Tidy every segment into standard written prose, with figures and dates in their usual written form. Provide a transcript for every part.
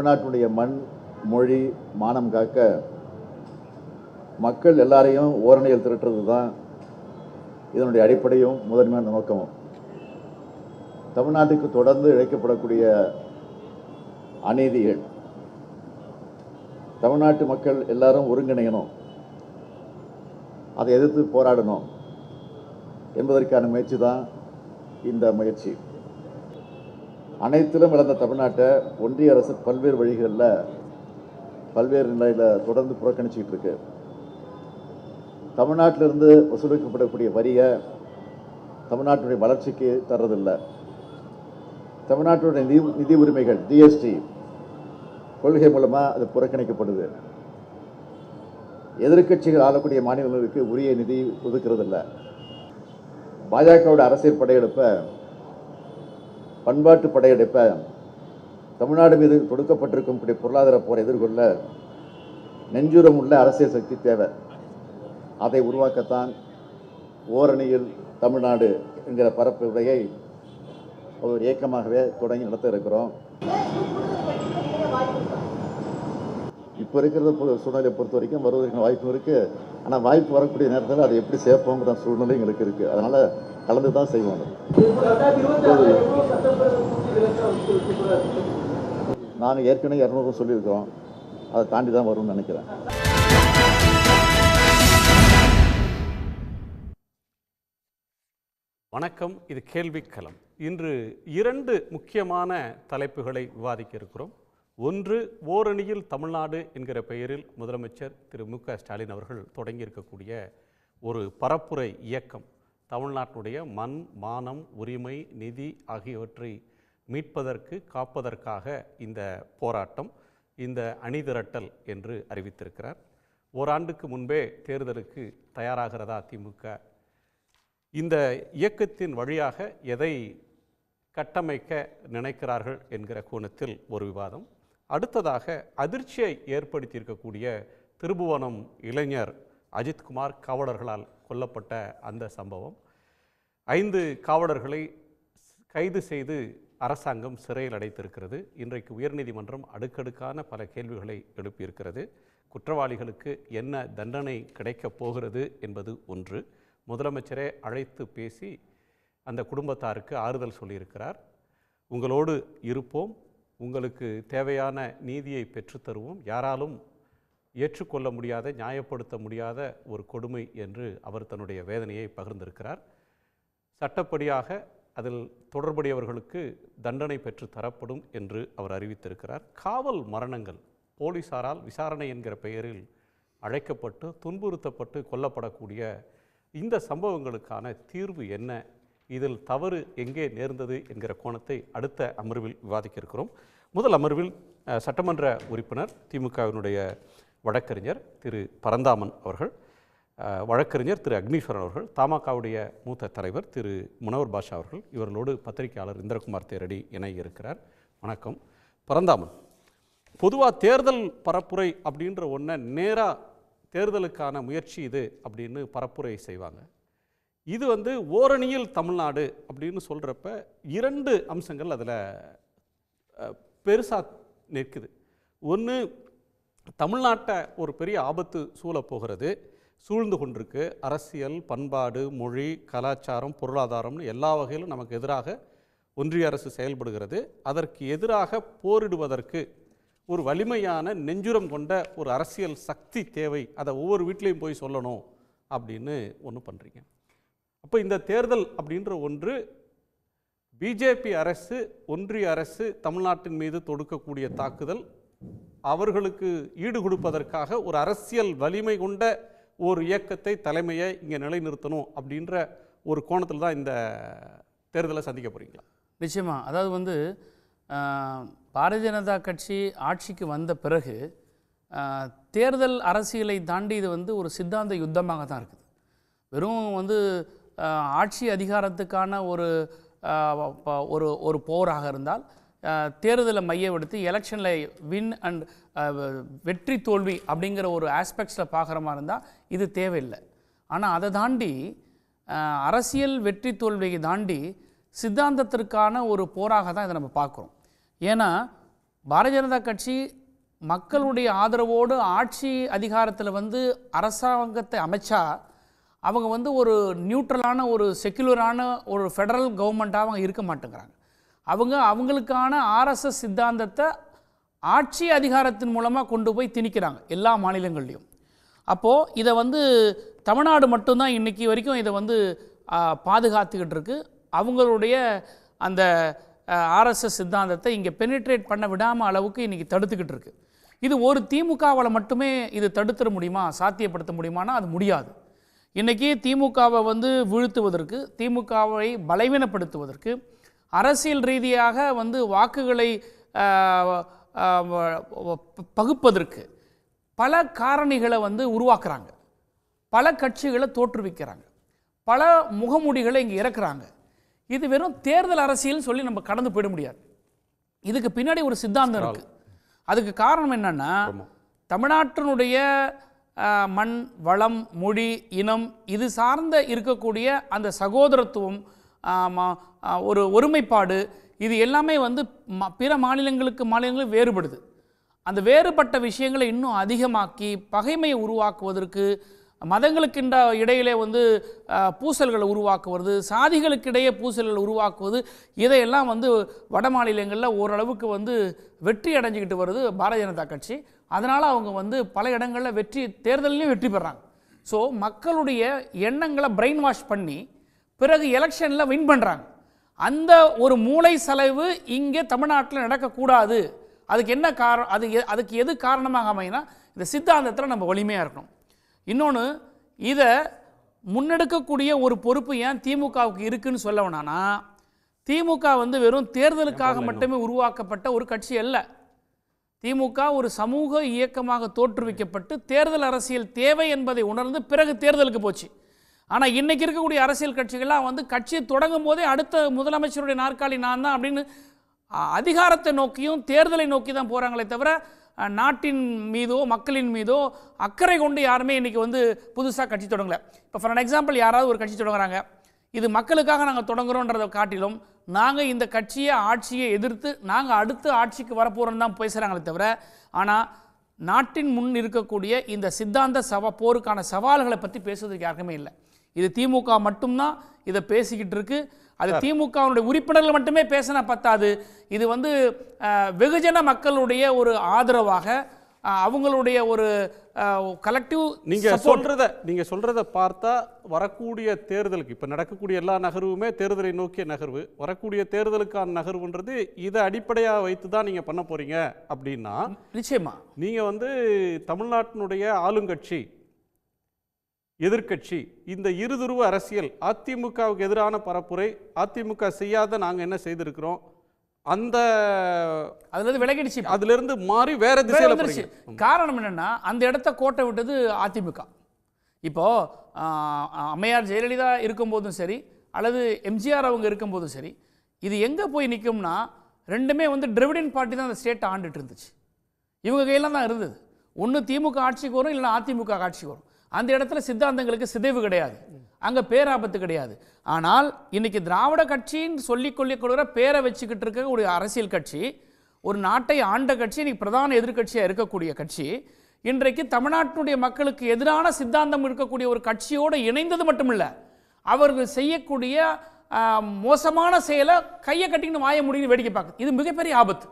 தமிழ்நாட்டுடைய மண், மொழி, மானம் காக்க மக்கள் எல்லாரையும் ஓரணியில் திரட்டுறது தான் இதனுடைய அடிப்படையும் முதன்மையான நோக்கமும். தமிழ்நாட்டுக்கு தொடர்ந்து இழைக்கப்படக்கூடிய அநீதிகள், தமிழ்நாட்டு மக்கள் எல்லாரும் ஒருங்கிணையணும், அதை எதிர்த்து போராடணும் என்பதற்கான முயற்சி தான் இந்த முயற்சி. அனைத்திலும் இழந்த தமிழ்நாட்டை ஒன்றிய அரசு பல்வேறு வழிகளில் பல்வேறு நிலையில் தொடர்ந்து புறக்கணிச்சிக்கிட்டு இருக்கு. தமிழ்நாட்டிலிருந்து வசூலிக்கப்படக்கூடிய வரியை தமிழ்நாட்டுடைய வளர்ச்சிக்கு தர்றதில்லை. தமிழ்நாட்டுடைய நிதி உரிமைகள் ஜிஎஸ்டி கொள்கை மூலமாக அது புறக்கணிக்கப்படுது. எதிர்க்கட்சிகள் ஆளக்கூடிய மாநிலங்களுக்கு உரிய நிதி ஒதுக்கிறதில்ல. பாஜகவோட அரசியல் படையெடுப்பை, பண்பாட்டு படையெடுப்பை தமிழ்நாடு மீது தொடுக்கப்பட்டிருக்கும் பொருளாதார போரை எதிர்கொள்ள நெஞ்சுரம் உள்ள அரசியல் சக்தி தேவை. அதை உருவாக்கத்தான் ஓரணியில் தமிழ்நாடு என்கிற பரப்பு உரையை ஒரு இயக்கமாகவே தொடங்கி நடத்த இருக்கிறோம். இப்போ இருக்கிற சூழ்நிலையை பொறுத்த வரைக்கும் வருவதற்கு வாய்ப்பு இருக்குது. ஆனால் வாய்ப்பு வரக்கூடிய நேரத்தில் அதை எப்படி சேர்ப்போங்கிற சூழ்நிலை எங்களுக்கு இருக்குது. அதனால் கலந்து தான் செய்வோம். நாங்கள் ஏற்கனவே 200 சொல்லியிருக்கிறோம். அதை தாண்டி தான் வரும்னு நினைக்கிறேன். வணக்கம், இது கேள்விக்களம். இன்று 2 முக்கியமான தலைப்புகளை விவாதிக்க இருக்கிறோம். ஒன்று, ஓரணியில் தமிழ்நாடு என்கிற பெயரில் முதலமைச்சர் திரு மு.க. ஸ்டாலின் அவர்கள் தொடங்கியிருக்கக்கூடிய ஒரு பரப்புரை இயக்கம். தமிழ்நாட்டுடைய மண், மானம், உரிமை, நிதி ஆகியவற்றை மீட்பதற்கு, காப்பதற்காக இந்த போராட்டம், இந்த அணிதிரட்டல் என்று அறிவித்திருக்கிறார். ஓராண்டுக்கு முன்பே தேர்தலுக்கு தயாராகிறதா திமுக? இந்த இயக்கத்தின் வழியாக எதை கட்டமைக்க நினைக்கிறார்கள் என்கிற கோணத்தில் ஒரு விவாதம். அடுத்ததாக, அதிர்ச்சியை ஏற்படுத்தியிருக்கக்கூடிய திருபுவனம் இளைஞர் அஜித்குமார் காவலர்களால் கொல்லப்பட்ட அந்த சம்பவம். 5 காவலர்களை கைது செய்து அரசாங்கம் சிறையில் அடைத்திருக்கிறது. இன்றைக்கு உயர்நீதிமன்றம் அடுக்கடுக்கான பல கேள்விகளை எழுப்பியிருக்கிறது. குற்றவாளிகளுக்கு என்ன தண்டனை கிடைக்கப் போகிறது என்பது ஒன்று. முதலமைச்சரே அழைத்து பேசி அந்த குடும்பத்தாருக்கு ஆறுதல் சொல்லியிருக்கிறார். உங்களோடு இருப்போம், உங்களுக்கு தேவையான நீதியை பெற்றுத்தருவோம், யாராலும் ஏற்றுக்கொள்ள முடியாத, நியாயப்படுத்த முடியாத ஒரு கொடுமை என்று அவர் தன்னுடைய வேதனையை பகிர்ந்திருக்கிறார். சட்டப்படியாக அதில் தொடர்புடையவர்களுக்கு தண்டனை பெற்று தரப்படும் என்று அவர் அறிவித்திருக்கிறார். காவல் மரணங்கள், போலீசாரால் விசாரணை என்கிற பெயரில் அழைக்கப்பட்டு துன்புறுத்தப்பட்டு கொல்லப்படக்கூடிய இந்த சம்பவங்களுக்கான தீர்வு என்ன, இதில் தவறு எங்கே நேர்ந்தது என்கிற கோணத்தை அடுத்த அமர்வில் விவாதிக்க இருக்கிறோம். முதல் அமர்வில் சட்டமன்ற உறுப்பினர், திமுகவினுடைய வழக்கறிஞர் திரு பரந்தாமன் அவர்கள், வழக்கறிஞர் திரு அக்னீஸ்வரன் அவர்கள், தமாகவுடைய மூத்த தலைவர் திரு முனவர் பாஷா அவர்கள், இவர்களோடு பத்திரிகையாளர் இந்திரகுமார் தேரடி இணைய இருக்கிறார். வணக்கம். பரந்தாமன், பொதுவாக தேர்தல் பரப்புரை அப்படின்ற ஒன்றை நேராக தேர்தலுக்கான முயற்சி இது அப்படின்னு பரப்புரை செய்வாங்க. இது ஓரணியில் தமிழ்நாடு அப்படின்னு சொல்கிறப்ப 2 அம்சங்கள் அதில் பெருசாக நிற்குது. ஒன்று, தமிழ்நாட்டை ஒரு பெரிய ஆபத்து சூழப்போகிறது, சூழ்ந்து கொண்டிருக்கு. அரசியல், பண்பாடு, மொழி, கலாச்சாரம், பொருளாதாரம்னு எல்லா வகையிலும் நமக்கு எதிராக ஒன்றிய அரசு செயல்படுகிறது. அதற்கு எதிராக போரிடுவதற்கு ஒரு வலிமையான நெஞ்சுரம் கொண்ட ஒரு அரசியல் சக்தி தேவை, அதை ஒவ்வொரு வீட்லேயும் போய் சொல்லணும் அப்படின்னு ஒன்று பண்ணுறீங்க. அப்போ இந்த தேர்தல் அப்படின்ற ஒன்று, பிஜேபி அரசு, ஒன்றிய அரசு தமிழ்நாட்டின் மீது தொடுக்கக்கூடிய தாக்குதல், அவர்களுக்கு ஈடு கொடுப்பதற்காக ஒரு அரசியல் வலிமை கொண்ட ஒரு இயக்கத்தை, தலைமையை இங்கே நிலைநிறுத்தணும் அப்படின்ற ஒரு கோணத்தில் தான் இந்த தேர்தலை சந்திக்க போகிறீங்களா? நிச்சயமாக. அதாவது பாரதிய ஜனதா கட்சி ஆட்சிக்கு வந்த பிறகு தேர்தல் அரசியலை தாண்டி இது ஒரு சித்தாந்த யுத்தமாக தான் இருக்குது. வெறும் ஆட்சி அதிகாரத்துக்கான ஒரு போராக இருந்தால் தேர்தலை மையப்படுத்தி எலெக்ஷனில் வின் அண்ட் வெற்றி தோல்வி அப்படிங்கிற ஒரு ஆஸ்பெக்ட்ஸில் பார்க்குற மாதிரி இருந்தால் இது தேவையில்லை. ஆனால் அதை தாண்டி அரசியல் வெற்றி தோல்வியை தாண்டி சித்தாந்தத்திற்கான ஒரு போராக தான் இதை நம்ம பார்க்குறோம். ஏன்னா பாரதிய ஜனதா கட்சி மக்களுடைய ஆதரவோடு ஆட்சி அதிகாரத்தில் வந்து அரசாங்கத்தை அமைச்சா அவங்க வந்து ஒரு நியூட்ரலான ஒரு செக்யுலரான ஒரு ஃபெடரல் கவர்மெண்ட்டாக அவங்க இருக்க மாட்டேங்கிறாங்க. அவங்களுக்கான ஆர்எஸ்எஸ் சித்தாந்தத்தை ஆட்சி அதிகாரத்தின் மூலமாக கொண்டு போய் திணிக்கிறாங்க எல்லா மாநிலங்கள்லையும். அப்போது இதை வந்து தமிழ்நாடு மட்டும்தான் இன்றைக்கி வரைக்கும் இதை வந்து பாதுகாத்துக்கிட்டு இருக்கு. அவங்களுடைய அந்த ஆர்எஸ்எஸ் சித்தாந்தத்தை இங்கே பெனிட்ரேட் பண்ண விடாமல் அளவுக்கு இன்றைக்கி தடுத்துக்கிட்டு இருக்கு. இது ஒரு திமுகவால் மட்டுமே இது தடுத்துட முடியுமா, சாத்தியப்படுத்த முடியுமானா அது முடியாது. இன்றைக்கி திமுகவை வந்து வீழ்த்துவதற்கு, திமுகவை பலவீனப்படுத்துவதற்கு, அரசியல் ரீதியாக வந்து வாக்குகளை பகுப்பதற்கு பல காரணிகளை வந்து உருவாக்குறாங்க, பல கட்சிகளை தோற்றுவிக்கிறாங்க, பல முகமூடிகளை இங்கே இறக்குறாங்க. இது வெறும் தேர்தல் அரசியல்னு சொல்லி நம்ம கடந்து போயிட முடியாது. இதுக்கு பின்னாடி ஒரு சித்தாந்தம் இருக்குது. அதுக்கு காரணம் என்னன்னா, தமிழ்நாட்டினுடைய மண் வளம் மொழி இனம் இது சார்ந்த இருக்கக்கூடிய அந்த சகோதரத்துவம், ஒரு ஒருமைப்பாடு, இது எல்லாமே வந்து பிற மாநிலங்களுக்கு வேறுபடுது. அந்த வேறுபட்ட விஷயங்களை இன்னும் அதிகமாக்கி பகைமையை உருவாக்குவதற்கு, மதங்களுக்கு இடையிலே வந்து பூசல்களை உருவாக்குவது, சாதிகளுக்கிடையே பூசல்களை உருவாக்குவது, இதையெல்லாம் வந்து வட மாநிலங்களில் ஓரளவுக்கு வந்து வெற்றி அடைஞ்சிக்கிட்டு வருது பாரதிய ஜனதா கட்சி. அதனால் அவங்க வந்து பல இடங்களில் தேர்தலையும் வெற்றி பெறாங்க. ஸோ மக்களுடைய எண்ணங்களை பிரெயின் வாஷ் பண்ணி பிறகு எலெக்ஷனில் வின் பண்ணுறாங்க. அந்த ஒரு மூளை செலவு இங்கே தமிழ்நாட்டில் நடக்கக்கூடாது. அதுக்கு என்ன அதுக்கு எது காரணமாக அமையினா, இந்த சித்தாந்தத்தில் நம்ம வலிமையாக இருக்கணும். இன்னொன்று, இதை முன்னெடுக்கக்கூடிய ஒரு பொறுப்பு ஏன் திமுகவுக்கு இருக்குன்னு சொல்ல வேணான்னா, திமுக வந்து வெறும் தேர்தலுக்காக மட்டுமே உருவாக்கப்பட்ட ஒரு கட்சி அல்ல. திமுக ஒரு சமூக இயக்கமாக தோற்றுவிக்கப்பட்டு தேர்தல் அரசியல் தேவை என்பதை உணர்ந்து பிறகு தேர்தலுக்கு போச்சு. ஆனால் இன்றைக்கி இருக்கக்கூடிய அரசியல் கட்சிகள்லாம் வந்து கட்சியை தொடங்கும் போதே அடுத்த முதலமைச்சருடைய நாற்காலி நான் தான் அப்படின்னு அதிகாரத்தை நோக்கியும் தேர்தலை நோக்கி தான் போகிறாங்களே தவிர நாட்டின் மீதோ மக்களின் மீதோ அக்கறை கொண்டு யாருமே இன்றைக்கி வந்து புதுசாக கட்சி தொடங்கலை. இப்போ ஃபார் எக்ஸாம்பிள் யாராவது ஒரு கட்சி தொடங்குறாங்க, இது மக்களுக்காக நாங்கள் தொடங்குறோன்றதை காட்டிலும் நாங்கள் இந்த ஆட்சியை எதிர்த்து நாங்கள் அடுத்து ஆட்சிக்கு வரப்போகிறோன்னு தான் பேசுகிறாங்களே தவிர, ஆனால் நாட்டின் முன் இருக்கக்கூடிய இந்த சித்தாந்த போருக்கான சவால்களை பற்றி பேசுவதற்கு யாருக்குமே இல்லை. இது திமுக மட்டும்தான் இதை பேசிக்கிட்டு இருக்கு. அது திமுகவுடைய உறுப்பினர்கள் மட்டுமே பேசினா பத்தாது. இது வந்து வெகுஜன மக்களுடைய ஒரு ஆதரவாக, அவங்களுடைய ஒரு கலெக்டிவ். நீங்க சொல்றத பார்த்தா வரக்கூடிய தேர்தலுக்கு, இப்ப நடக்கக்கூடிய எல்லா நகர்வுமே தேர்தலை நோக்கிய நகர்வு, வரக்கூடிய தேர்தலுக்கான நகர்வுன்றது இதை அடிப்படையாக வைத்து தான் நீங்க பண்ண போறீங்க அப்படின்னா, நிச்சயமா நீங்க வந்து தமிழ்நாட்டினுடைய ஆளுங்கட்சி எதிர்க்கட்சி இந்த இருதுருவ அரசியல், அதிமுகவுக்கு எதிரான பரப்புரை, அதிமுக செய்யாத நாங்கள் என்ன செய்திருக்கிறோம், அந்த அதிலிருந்து மாறி வேற திசையில் வந்துருச்சு. காரணம் என்னன்னா, அந்த இடத்த கோட்டை விட்டது அதிமுக. இப்போ அம்மையார் ஜெயலலிதா இருக்கும்போதும் சரி, அல்லது எம்ஜிஆர் அவங்க இருக்கும்போதும் சரி, இது எங்கே போய் நிற்கும்னா, ரெண்டுமே வந்து டிராவிடன் பார்ட்டி தான் அந்த ஸ்டேட்டை ஆண்டுட்டு இருந்துச்சு. இவங்க கையில் தான் இருந்தது. ஒன்று திமுக ஆட்சிக்கு வரும், இல்லைன்னா அதிமுக ஆட்சிக்கு வரும். அந்த இடத்துல சித்தாந்தங்களுக்கு சிதைவு கிடையாது, அங்கே பேராபத்து கிடையாது. ஆனால் இன்னைக்கு திராவிட கட்சின்னு சொல்லிக்கொள்ளிக்கொள்கிற பேரை வச்சுக்கிட்டு இருக்க ஒரு அரசியல் கட்சி, ஒரு நாட்டை ஆண்ட கட்சி, இன்னைக்கு பிரதான எதிர்கட்சியாக இருக்கக்கூடிய கட்சி, இன்றைக்கு தமிழ்நாட்டினுடைய மக்களுக்கு எதிரான சித்தாந்தம் இருக்கக்கூடிய ஒரு கட்சியோடு இணைந்தது மட்டுமில்லை, அவர்கள் செய்யக்கூடிய மோசமான செயலை கையை கட்டின்னு வாய முடியும்னு வேடிக்கை பார்க்குது. இது மிகப்பெரிய ஆபத்து.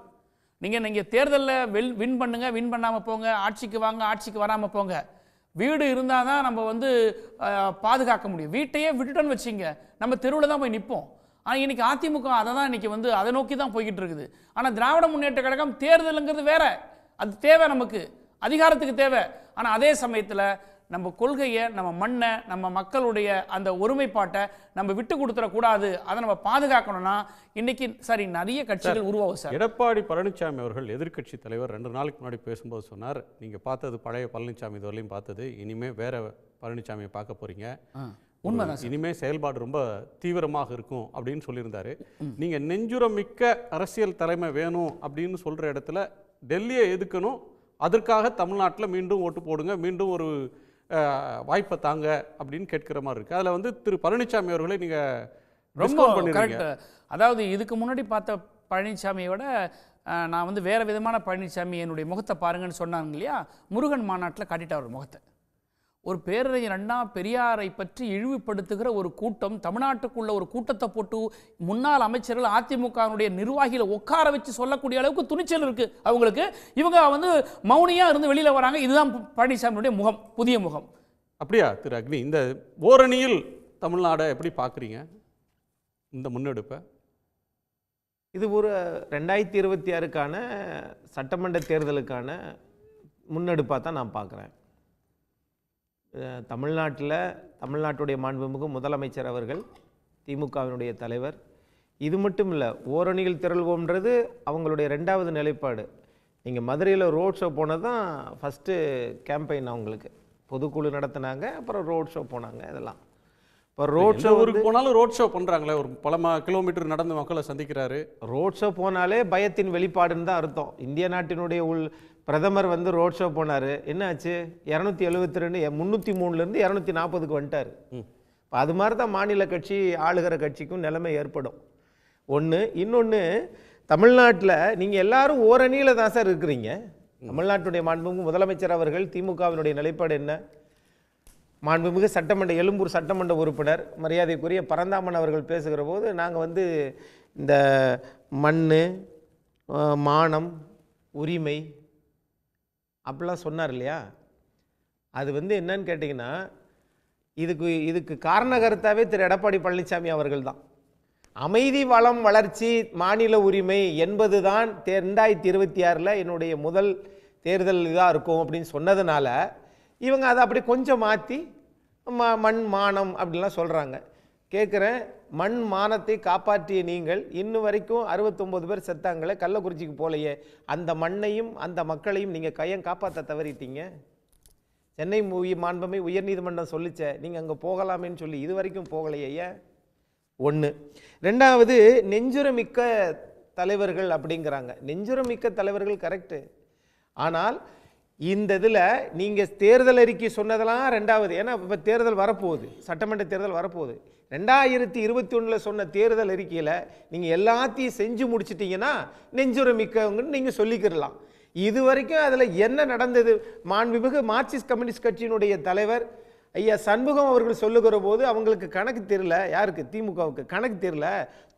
நீங்கள் தேர்தலில் வின் பண்ணுங்க, வின் பண்ணாமல் போங்க, ஆட்சிக்கு வாங்க, ஆட்சிக்கு வராமல் போங்க. வீடு இருந்தால் தான் நம்ம வந்து பாதுகாக்க முடியும். வீட்டையே விட்டுட்டோன்னு வச்சிங்க, நம்ம தெருவில் தான் போய் நிற்போம். ஆனால் இன்றைக்கி அதிமுக அதை தான் இன்றைக்கி வந்து அதை நோக்கி தான் போய்கிட்டு இருக்குது. ஆனால் திராவிட முன்னேற்ற கழகம் தேர்தலுங்கிறது வேற, அது தேவை, நமக்கு அதிகாரத்துக்கு தேவை. ஆனால் அதே சமயத்தில் நம்ம கொள்கையை, நம்ம மண்ணை, நம்ம மக்களுடைய அந்த ஒருமைப்பாட்டை நம்ம விட்டு கொடுத்துடக்கூடாது. அதை நம்ம பாதுகாக்கணும்னா இன்னைக்கு சரி நிறைய கட்சிகள் உருவாகும் சார். எடப்பாடி பழனிசாமி அவர்கள் எதிர்க்கட்சி தலைவர் 2 நாளைக்கு முன்னாடி பேசும்போது சொன்னார், நீங்கள் பார்த்தது பழைய பழனிசாமி இதுவரையும் பார்த்தது, இனிமேல் வேற பழனிசாமியை பார்க்க போறீங்க, உண்மைதான், இனிமேல் செயல்பாடு ரொம்ப தீவிரமாக இருக்கும் அப்படின்னு சொல்லியிருந்தாரு. நீங்கள் நெஞ்சுரம் மிக்க அரசியல் தலைமை வேணும் அப்படின்னு சொல்கிற இடத்துல டெல்லியை எதுக்கணும், அதற்காக தமிழ்நாட்டில் மீண்டும் ஓட்டு போடுங்க, மீண்டும் ஒரு வாய்ப்பை தாங்க அப்படின்னு கேட்கிற மாதிரி இருக்கு. அதில் வந்து திரு பழனிசாமி அவர்களை நீங்கள் ரொம்ப கரெக்ட். அதாவது இதுக்கு முன்னாடி பார்த்த பழனிசாமியை விட நான் வந்து வேறு விதமான பழனிசாமி என்னுடைய முகத்தை பாருங்கன்னு சொன்னாங்க இல்லையா, முருகன் மாநாட்டில் காட்டிட்டார் ஒரு முகத்தை. ஒரு பேரறிஞர் அண்ணா பெரியாரை பற்றி இழிவுபடுத்துகிற ஒரு கூட்டம், தமிழ்நாட்டுக்குள்ள ஒரு கூட்டத்தை போட்டு முன்னாள் அமைச்சர்கள் அதிமுகவுடைய நிர்வாகிகளை உட்கார வச்சு சொல்லக்கூடிய அளவுக்கு துணிச்சல் இருக்கு அவங்களுக்கு. இவங்க வந்து மௌனியா இருந்து வெளியில வராங்க. இதுதான் பழனிசாமியுடைய முகம், புதிய முகம். அப்படியா திரு அக்னி, இந்த ஓரணியில் தமிழ்நாடை எப்படி பார்க்குறீங்க இந்த முன்னெடுப்பை? இது ஒரு 2026க்கான சட்டமன்ற தேர்தலுக்கான முன்னெடுப்பாக தான் நான் பார்க்குறேன். தமிழ்நாட்டுடைய மாண்புமிகு முதலமைச்சர் அவர்கள், திமுகவினுடைய தலைவர், இது மட்டும் இல்லை, ஓரணியில் திரள்வோம்ன்றது அவங்களுடைய 2வது நிலைப்பாடு. நீங்கள் மதுரையில் ரோட் ஷோ போனது தான் ஃபஸ்ட்டு கேம்பெயின். அவங்களுக்கு பொதுக்குழு நடத்தினாங்க, அப்புறம் ரோட் ஷோ போனாங்க. இதெல்லாம் இப்போ ரோட் ஷோ ஊருக்கு போனாலும் ரோட் ஷோ பண்ணுறாங்களே, ஒரு பல கிலோமீட்டர் நடந்து மக்களை சந்திக்கிறாரு. ரோட் ஷோ போனாலே பயத்தின் வெளிப்பாடுன்னு தான் அர்த்தம். இந்திய நாட்டினுடைய பிரதமர் வந்து ரோட் ஷோ போனார், என்ன ஆச்சு? 272 303லேருந்து 240க்கு வந்துட்டார். அது மாதிரி தான் மாநில கட்சி ஆளுகிற கட்சிக்கும் நிலைமை ஏற்படும். ஒன்று. இன்னொன்று, தமிழ்நாட்டில் நீங்கள் எல்லாரும் ஓரணியில் தான் சார் இருக்கிறீங்க. தமிழ்நாட்டுடைய மாண்புமிகு முதலமைச்சர் அவர்கள், திமுகவினுடைய நிலைப்பாடு என்ன? மாண்புமிகு எழும்பூர் சட்டமன்ற உறுப்பினர் மரியாதைக்குரிய பரந்தாமன் அவர்கள் பேசுகிற போது, நாங்கள் வந்து இந்த மண், மானம், உரிமை அப்படிலாம் சொன்னார் இல்லையா? அது வந்து என்னன்னு கேட்டிங்கன்னா, இதுக்கு காரணகர்த்தாவே திரு எடப்பாடி பழனிசாமி அவர்கள் தான். அமைதி, வளம், வளர்ச்சி, மாநில உரிமை என்பது தான் 2026 என்னுடைய முதல் தேர்தல் இதாக இருக்கும் அப்படின்னு சொன்னதுனால இவங்க அதை அப்படி கொஞ்சம் மாற்றி மண், மானம் அப்படின்லாம் சொல்கிறாங்க. கேட்குறேன், மண் மானத்தை காப்பாற்றிய நீங்கள் இன்னும் வரைக்கும் 69 பேர் செத்தாங்களே, கள்ளக்குறிச்சிக்கு போலையே, அந்த மண்ணையும் அந்த மக்களையும் நீங்கள் கையம் காப்பாற்ற தவறிட்டீங்க. சென்னை மாண்புமை உயர்நீதிமன்றம் சொல்லிச்சே, நீங்கள் அங்கே போகலாமேன்னு சொல்லி இது வரைக்கும் போகலையே. ஒன்று. 2வது, நெஞ்சுரமிக்க தலைவர்கள் அப்படிங்கிறாங்க. நெஞ்சுரமிக்க தலைவர்கள் கரெக்டு. ஆனால் இந்த இதில் நீங்கள் தேர்தல் அறிக்கை சொன்னதெல்லாம் 2வது. ஏன்னா இப்போ தேர்தல் வரப்போகுது, சட்டமன்ற தேர்தல் வரப்போகுது. 2021 சொன்ன தேர்தல் அறிக்கையில் நீங்கள் எல்லாத்தையும் செஞ்சு முடிச்சிட்டிங்கன்னா நெஞ்சுரமிக்கவங்கன்னு நீங்கள் சொல்லிக்கிறலாம். இது வரைக்கும் அதில் என்ன நடந்தது? மாண்புமிகு மார்க்சிஸ்ட் கம்யூனிஸ்ட் கட்சியினுடைய தலைவர் ஐயா சண்முகம் அவர்கள் சொல்லுகிற போது அவங்களுக்கு கணக்கு தெரியல. யாருக்கு? திமுகவுக்கு கணக்கு தெரியல.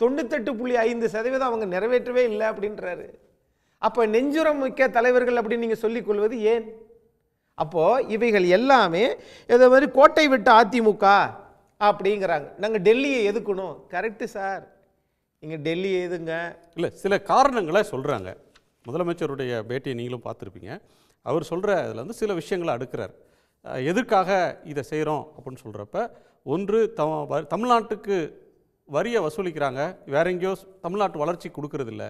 98.5% அவங்க நிறைவேற்றவே இல்லை அப்படின்றாரு. அப்போ நெஞ்சுரம் மிக்க தலைவர்கள் அப்படின்னு நீங்கள் சொல்லிக்கொள்வது ஏன்? அப்போது இவைகள் எல்லாமே இதை மாதிரி கோட்டை விட்ட அதிமுக அப்படிங்கிறாங்க. நாங்கள் டெல்லியை எதுக்கணும். கரெக்டு சார், நீங்கள் டெல்லியை எதுங்க. இல்லை, சில காரணங்களை சொல்கிறாங்க. முதலமைச்சருடைய பேட்டியை நீங்களும் பார்த்துருப்பீங்க. அவர் சொல்கிற இதில் வந்து சில விஷயங்களை அடுக்கிறார். எதற்காக இதை செய்கிறோம் அப்படின்னு சொல்கிறப்ப, ஒன்று, தமிழ்நாட்டுக்கு வரியை வசூலிக்கிறாங்க, வேற எங்கேயோ தமிழ்நாட்டு வளர்ச்சி கொடுக்கறதில்ல.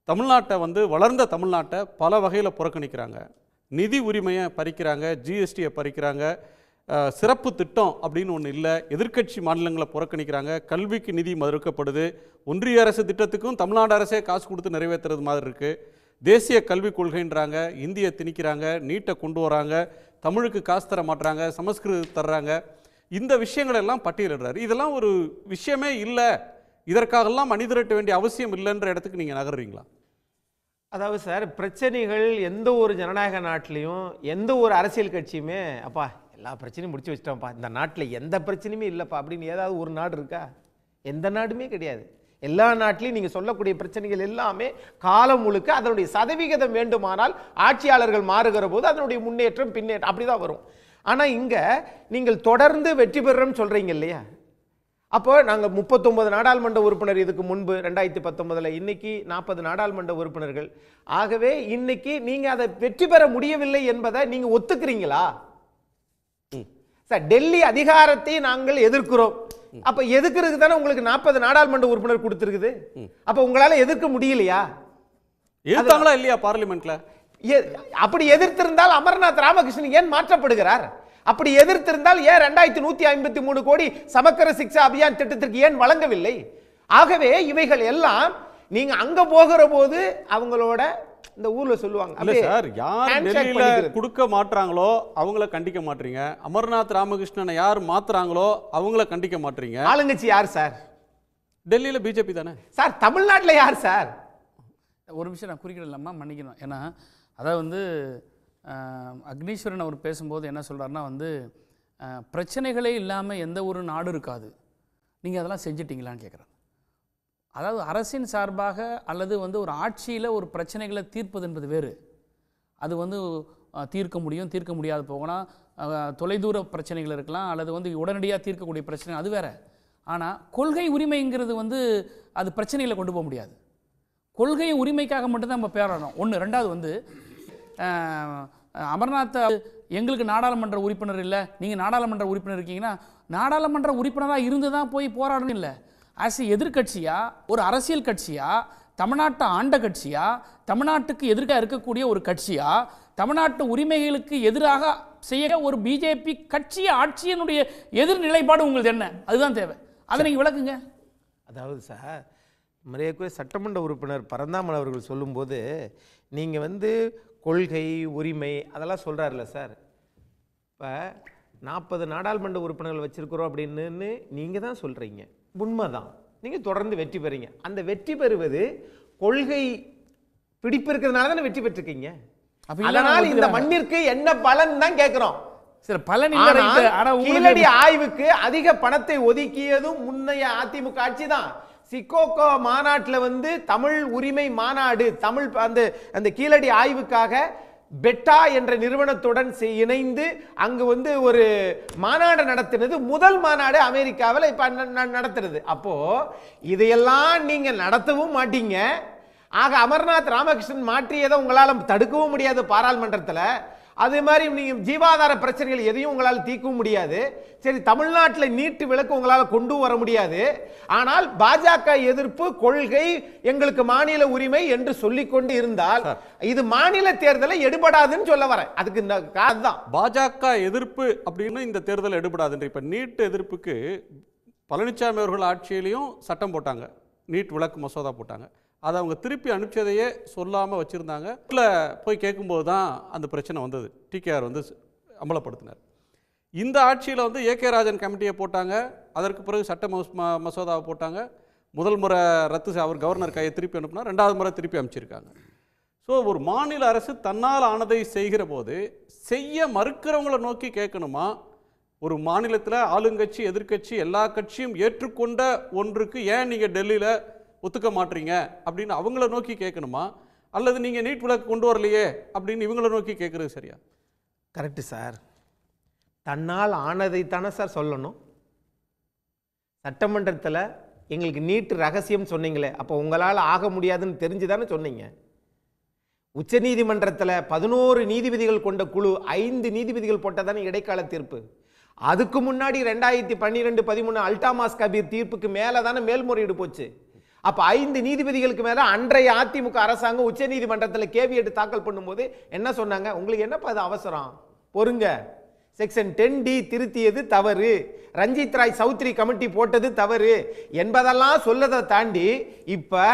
தமிழ்நாட்டை வந்து வளர்ந்த தமிழ்நாட்டை பல வகையில் புறக்கணிக்கிறாங்க. நிதி உரிமையை பறிக்கிறாங்க, ஜிஎஸ்டியை பறிக்கிறாங்க, சிறப்பு திட்டம் அப்படின்னு ஒன்று இல்லை, எதிர்க்கட்சி மாநிலங்களை புறக்கணிக்கிறாங்க, கல்விக்கு நிதி மறுக்கப்படுது, ஒன்றிய அரசு திட்டத்துக்கும் தமிழ்நாடு அரசே காசு கொடுத்து நிறைவேற்றுறது மாதிரி இருக்குது, தேசிய கல்விக் கொள்கைன்றாங்க, இந்தியை திணிக்கிறாங்க, நீட்டை கொண்டு வராங்க, தமிழுக்கு காசு தர மாட்டுறாங்க, சமஸ்கிருதம் தர்றாங்க. இந்த விஷயங்கள் எல்லாம் பட்டியலிடுறாரு. இதெல்லாம் ஒரு விஷயமே இல்லை, இதற்காகலாம் அணிதிரட்ட வேண்டிய அவசியம் இல்லைன்ற இடத்துக்கு நீங்கள் நகர்றீங்களா? அதாவது சார், பிரச்சனைகள் எந்த ஒரு ஜனநாயக நாட்டிலையும் எந்த ஒரு அரசியல் கட்சியுமே அப்பா எல்லா பிரச்சனையும் முடிச்சு வச்சிட்டோம்ப்பா, இந்த நாட்டில் எந்த பிரச்சனையுமே இல்லைப்பா அப்படின்னு ஏதாவது ஒரு நாடு இருக்கா? எந்த நாடுமே கிடையாது. எல்லா நாட்டிலையும் நீங்கள் சொல்லக்கூடிய பிரச்சனைகள் எல்லாமே காலம் முழுக்க அதனுடைய சதவிகிதம் வேண்டுமானால் ஆட்சியாளர்கள் மாறுகிற போது அதனுடைய முன்னேற்றம் பின்னேற்றம் அப்படி தான் வரும். ஆனால் இங்கே நீங்கள் தொடர்ந்து வெற்றி பெறுறோம்னு சொல்கிறீங்க இல்லையா? அப்போ நாங்கள் 39 நாடாளுமன்ற உறுப்பினர் இதுக்கு முன்பு 2019, இன்னைக்கு 40 நாடாளுமன்ற உறுப்பினர்கள். ஆகவே இன்னைக்கு நீங்கள் அதை வெற்றி பெற முடியவில்லை என்பதை நீங்கள் ஒத்துக்கிறீங்களா? சார், டெல்லி அதிகாரத்தை நாங்கள் எதிர்க்கிறோம். அப்ப எதிர்க்கிறதுக்கு தானே உங்களுக்கு 40 நாடாளுமன்ற உறுப்பினர் கொடுத்திருக்குது. அப்ப உங்களால எதிர்க்க முடியலையா? எதிர்த்தாங்களா இல்லையா பார்லிமெண்ட்ல? அப்படி எதிர்த்திருந்தால் அமர்நாத் ராமகிருஷ்ணன் ஏன் மாற்றப்படுகிறார்? அப்படி எதிர்த்திருந்தால் ஏன் 2153 கோடி சமக்கர சிக்ஷா அபியான் திட்டத்திற்கு ஏன் வழங்கவில்லை? ஆகவே இவைகள் எல்லாம் நீங்க அங்க போகிற போது அவங்களோட இந்த ஊர்ல சொல்லுவாங்க, இல்ல சார், யார் டெல்லியில கொடுக்க மாட்டாங்களோ அவங்கள கண்டிக்க மாட்டீங்க, அமர்நாத் ராமகிருஷ்ணனை யார் மாத்துறாங்களோ அவங்கள கண்டிக்க மாட்டீங்க. ஆளுங்கட்சி யார் சார்? டெல்லியில பிஜேபி தானே சார். தமிழ்நாட்டில் யார் சார்? ஒரு விஷயம் நான் குறிக்கிடலாமா, மன்னிக்கணும். ஏன்னா அதாவது வந்து அக்னீஸ்வரன் அவர் பேசும்போது என்ன சொல்கிறாருன்னா வந்து பிரச்சனைகளே இல்லாமல் எந்த ஒரு நாடு இருக்காது, நீங்கள் அதெல்லாம் செஞ்சிட்டிங்களான்னு கேட்குறாரு. அதாவது அரசின் சார்பாக அல்லது வந்து ஒரு ஆட்சியில் ஒரு பிரச்சனைகளை தீர்ப்பது என்பது வேறு. அது வந்து தீர்க்க முடியும், தீர்க்க முடியாது போகலாம், தொலைதூர பிரச்சனைகள் இருக்கலாம், அல்லது வந்து உடனடியாக தீர்க்கக்கூடிய பிரச்சனை அது வேறு. ஆனால் கொள்கை உரிமைங்கிறது வந்து அது பிரச்சனைகளை கொண்டு போக முடியாது. கொள்கை உரிமைக்காக மட்டும்தான் நம்ம பேரணும். ஒன்று. ரெண்டாவது வந்து அமர்நாத் எங்களுக்கு நாடாளுமன்ற உறுப்பினர் இல்லை, நீங்கள் நாடாளுமன்ற உறுப்பினர் இருக்கீங்கன்னா நாடாளுமன்ற உறுப்பினராக இருந்து தான் போய் போராடணும் இல்லை. ஆஸ் எதிர்கட்சியாக, ஒரு அரசியல் கட்சியாக, தமிழ்நாட்டை ஆண்ட கட்சியாக, தமிழ்நாட்டுக்கு எதிர்க்காக இருக்கக்கூடிய ஒரு கட்சியாக, தமிழ்நாட்டு உரிமைகளுக்கு எதிராக செய்ய ஒரு பிஜேபி கட்சி ஆட்சியினுடைய எதிர் நிலைப்பாடு உங்களுக்கு என்ன? அதுதான் தேவை. அதை நீங்கள் விளக்குங்க. அதாவது சார், மரியாதைக்குரிய சட்டமன்ற உறுப்பினர் பரந்தாமன் அவர்கள் சொல்லும்போது நீங்கள் வந்து கொள்கை உரிமை அதெல்லாம் சொல்கிறாருல்ல சார். இப்போ 40 நாடாளுமன்ற உறுப்பினர்கள் வச்சுருக்கிறோம் அப்படின்னு நீங்கள் தான் சொல்கிறீங்க, உண்மைதான். நீங்கள் தொடர்ந்து வெற்றி பெறீங்க. அந்த வெற்றி பெறுவது கொள்கை பிடிப்பு இருக்கிறதுனால தானே வெற்றி பெற்றிருக்கீங்க. அதனால் இந்த மண்ணிற்கு என்ன பலன் தான் கேட்கிறோம். கீழடி ஆய்வுக்கு அதிக பணத்தை ஒதுக்கியதும் முன்னைய அதிமுக ஆட்சி தான். சிக்கோகோ மாநாட்டில் வந்து தமிழ் உரிமை மாநாடு, தமிழ் அந்த கீழடி ஆய்வுக்காக பெட்டா என்ற நிறுவனத்துடன் இணைந்து அங்கு வந்து ஒரு மாநாடு நடத்தினது. முதல் மாநாடு அமெரிக்காவில் இப்ப நடத்துறது. அப்போ இதையெல்லாம் நீங்க நடத்தவும் மாட்டீங்க. ஆக அமர்நாத் ராமகிருஷ்ணன் மாற்றியதை உங்களால் தடுக்கவும் முடியாது பாராளுமன்றத்தில். அதே மாதிரி நீங்க ஜீவாதார பிரச்சனைகள் எதையும் உங்களால் தீர்க்கவும் முடியாது. சரி, தமிழ்நாட்டில் நீட்டு விலக்கு உங்களால் கொண்டு வர முடியாது. ஆனால் பாஜக எதிர்ப்பு கொள்கை, எங்களுக்கு மாநில உரிமை என்று சொல்லிக்கொண்டு இருந்தால் இது மாநில தேர்தலை எடுபடாதுன்னு சொல்ல வரேன். அதுக்கு தான் பாஜக எதிர்ப்பு அப்படின்னு இந்த தேர்தல் எடுபடாது. இப்ப நீட் எதிர்ப்புக்கு பழனிசாமி அவர்கள் ஆட்சியிலையும் சட்டம் போட்டாங்க, நீட் விலக்கு மசோதா போட்டாங்க. அதை அவங்க திருப்பி அனுப்பிச்சதையே சொல்லாமல் வச்சுருந்தாங்க. இல்லை போய் கேட்கும்போது தான் அந்த பிரச்சனை வந்தது. டிகேஆர் வந்து அமலப்படுத்தினார். இந்த ஆட்சியில் வந்து ஏகே ராஜன் கமிட்டியை போட்டாங்க. அதற்கு பிறகு சட்ட மசோதாவை போட்டாங்க. முதல் முறை ரத்து அவர் கவர்னர் கையை திருப்பி அனுப்புனா, ரெண்டாவது முறை திருப்பி அனுப்பிச்சிருக்காங்க. ஸோ ஒரு மாநில அரசு தன்னால் ஆனதை செய்கிற போது செய்ய மறுக்கிறவங்களை நோக்கி கேட்கணுமா? ஒரு மாநிலத்தில் ஆளுங்கட்சி எதிர்கட்சி எல்லா கட்சியும் ஏற்றுக்கொண்ட ஒன்றுக்கு ஏன் நீங்கள் டெல்லியில் ஒத்துக்க மாட்டீங்க அப்படின்னு அவங்கள நோக்கி கேட்கணுமா? அல்லது நீங்கள் நீட் விலக்கு கொண்டு வரலையே அப்படின்னு இவங்கள நோக்கி கேட்குறது சரியா? Correct sir. தன்னால் ஆனதைத்தானே சார் சொல்லணும். சட்டமன்றத்தில் எங்களுக்கு நீட் ரகசியம் சொன்னீங்களே, அப்போ உங்களால் ஆக முடியாதுன்னு தெரிஞ்சு தானே சொன்னீங்க. உச்சநீதிமன்றத்தில் 11 நீதிபதிகள் கொண்ட குழு 5 நீதிபதிகள் போட்டதானே இடைக்கால தீர்ப்பு. அதுக்கு முன்னாடி 2012-13 அல்டாமாஸ் கபீர் தீர்ப்புக்கு மேலே தானே மேல்முறையீடு போச்சு. அப்போ 5 நீதிபதிகளுக்கு மேலே அன்றைய அதிமுக அரசாங்கம் உச்ச நீதிமன்றத்தில் கேவியட் தாக்கல் பண்ணும்போது என்ன சொன்னாங்க? உங்களுக்கு என்னப்பா அது அவசரம், பொறுங்க, செக்ஷன் 10D திருத்தியது தவறு, ரஞ்சித் ராய் சௌத்ரி கமிட்டி போட்டது தவறு என்பதெல்லாம் சொல்லதை தாண்டி இப்போ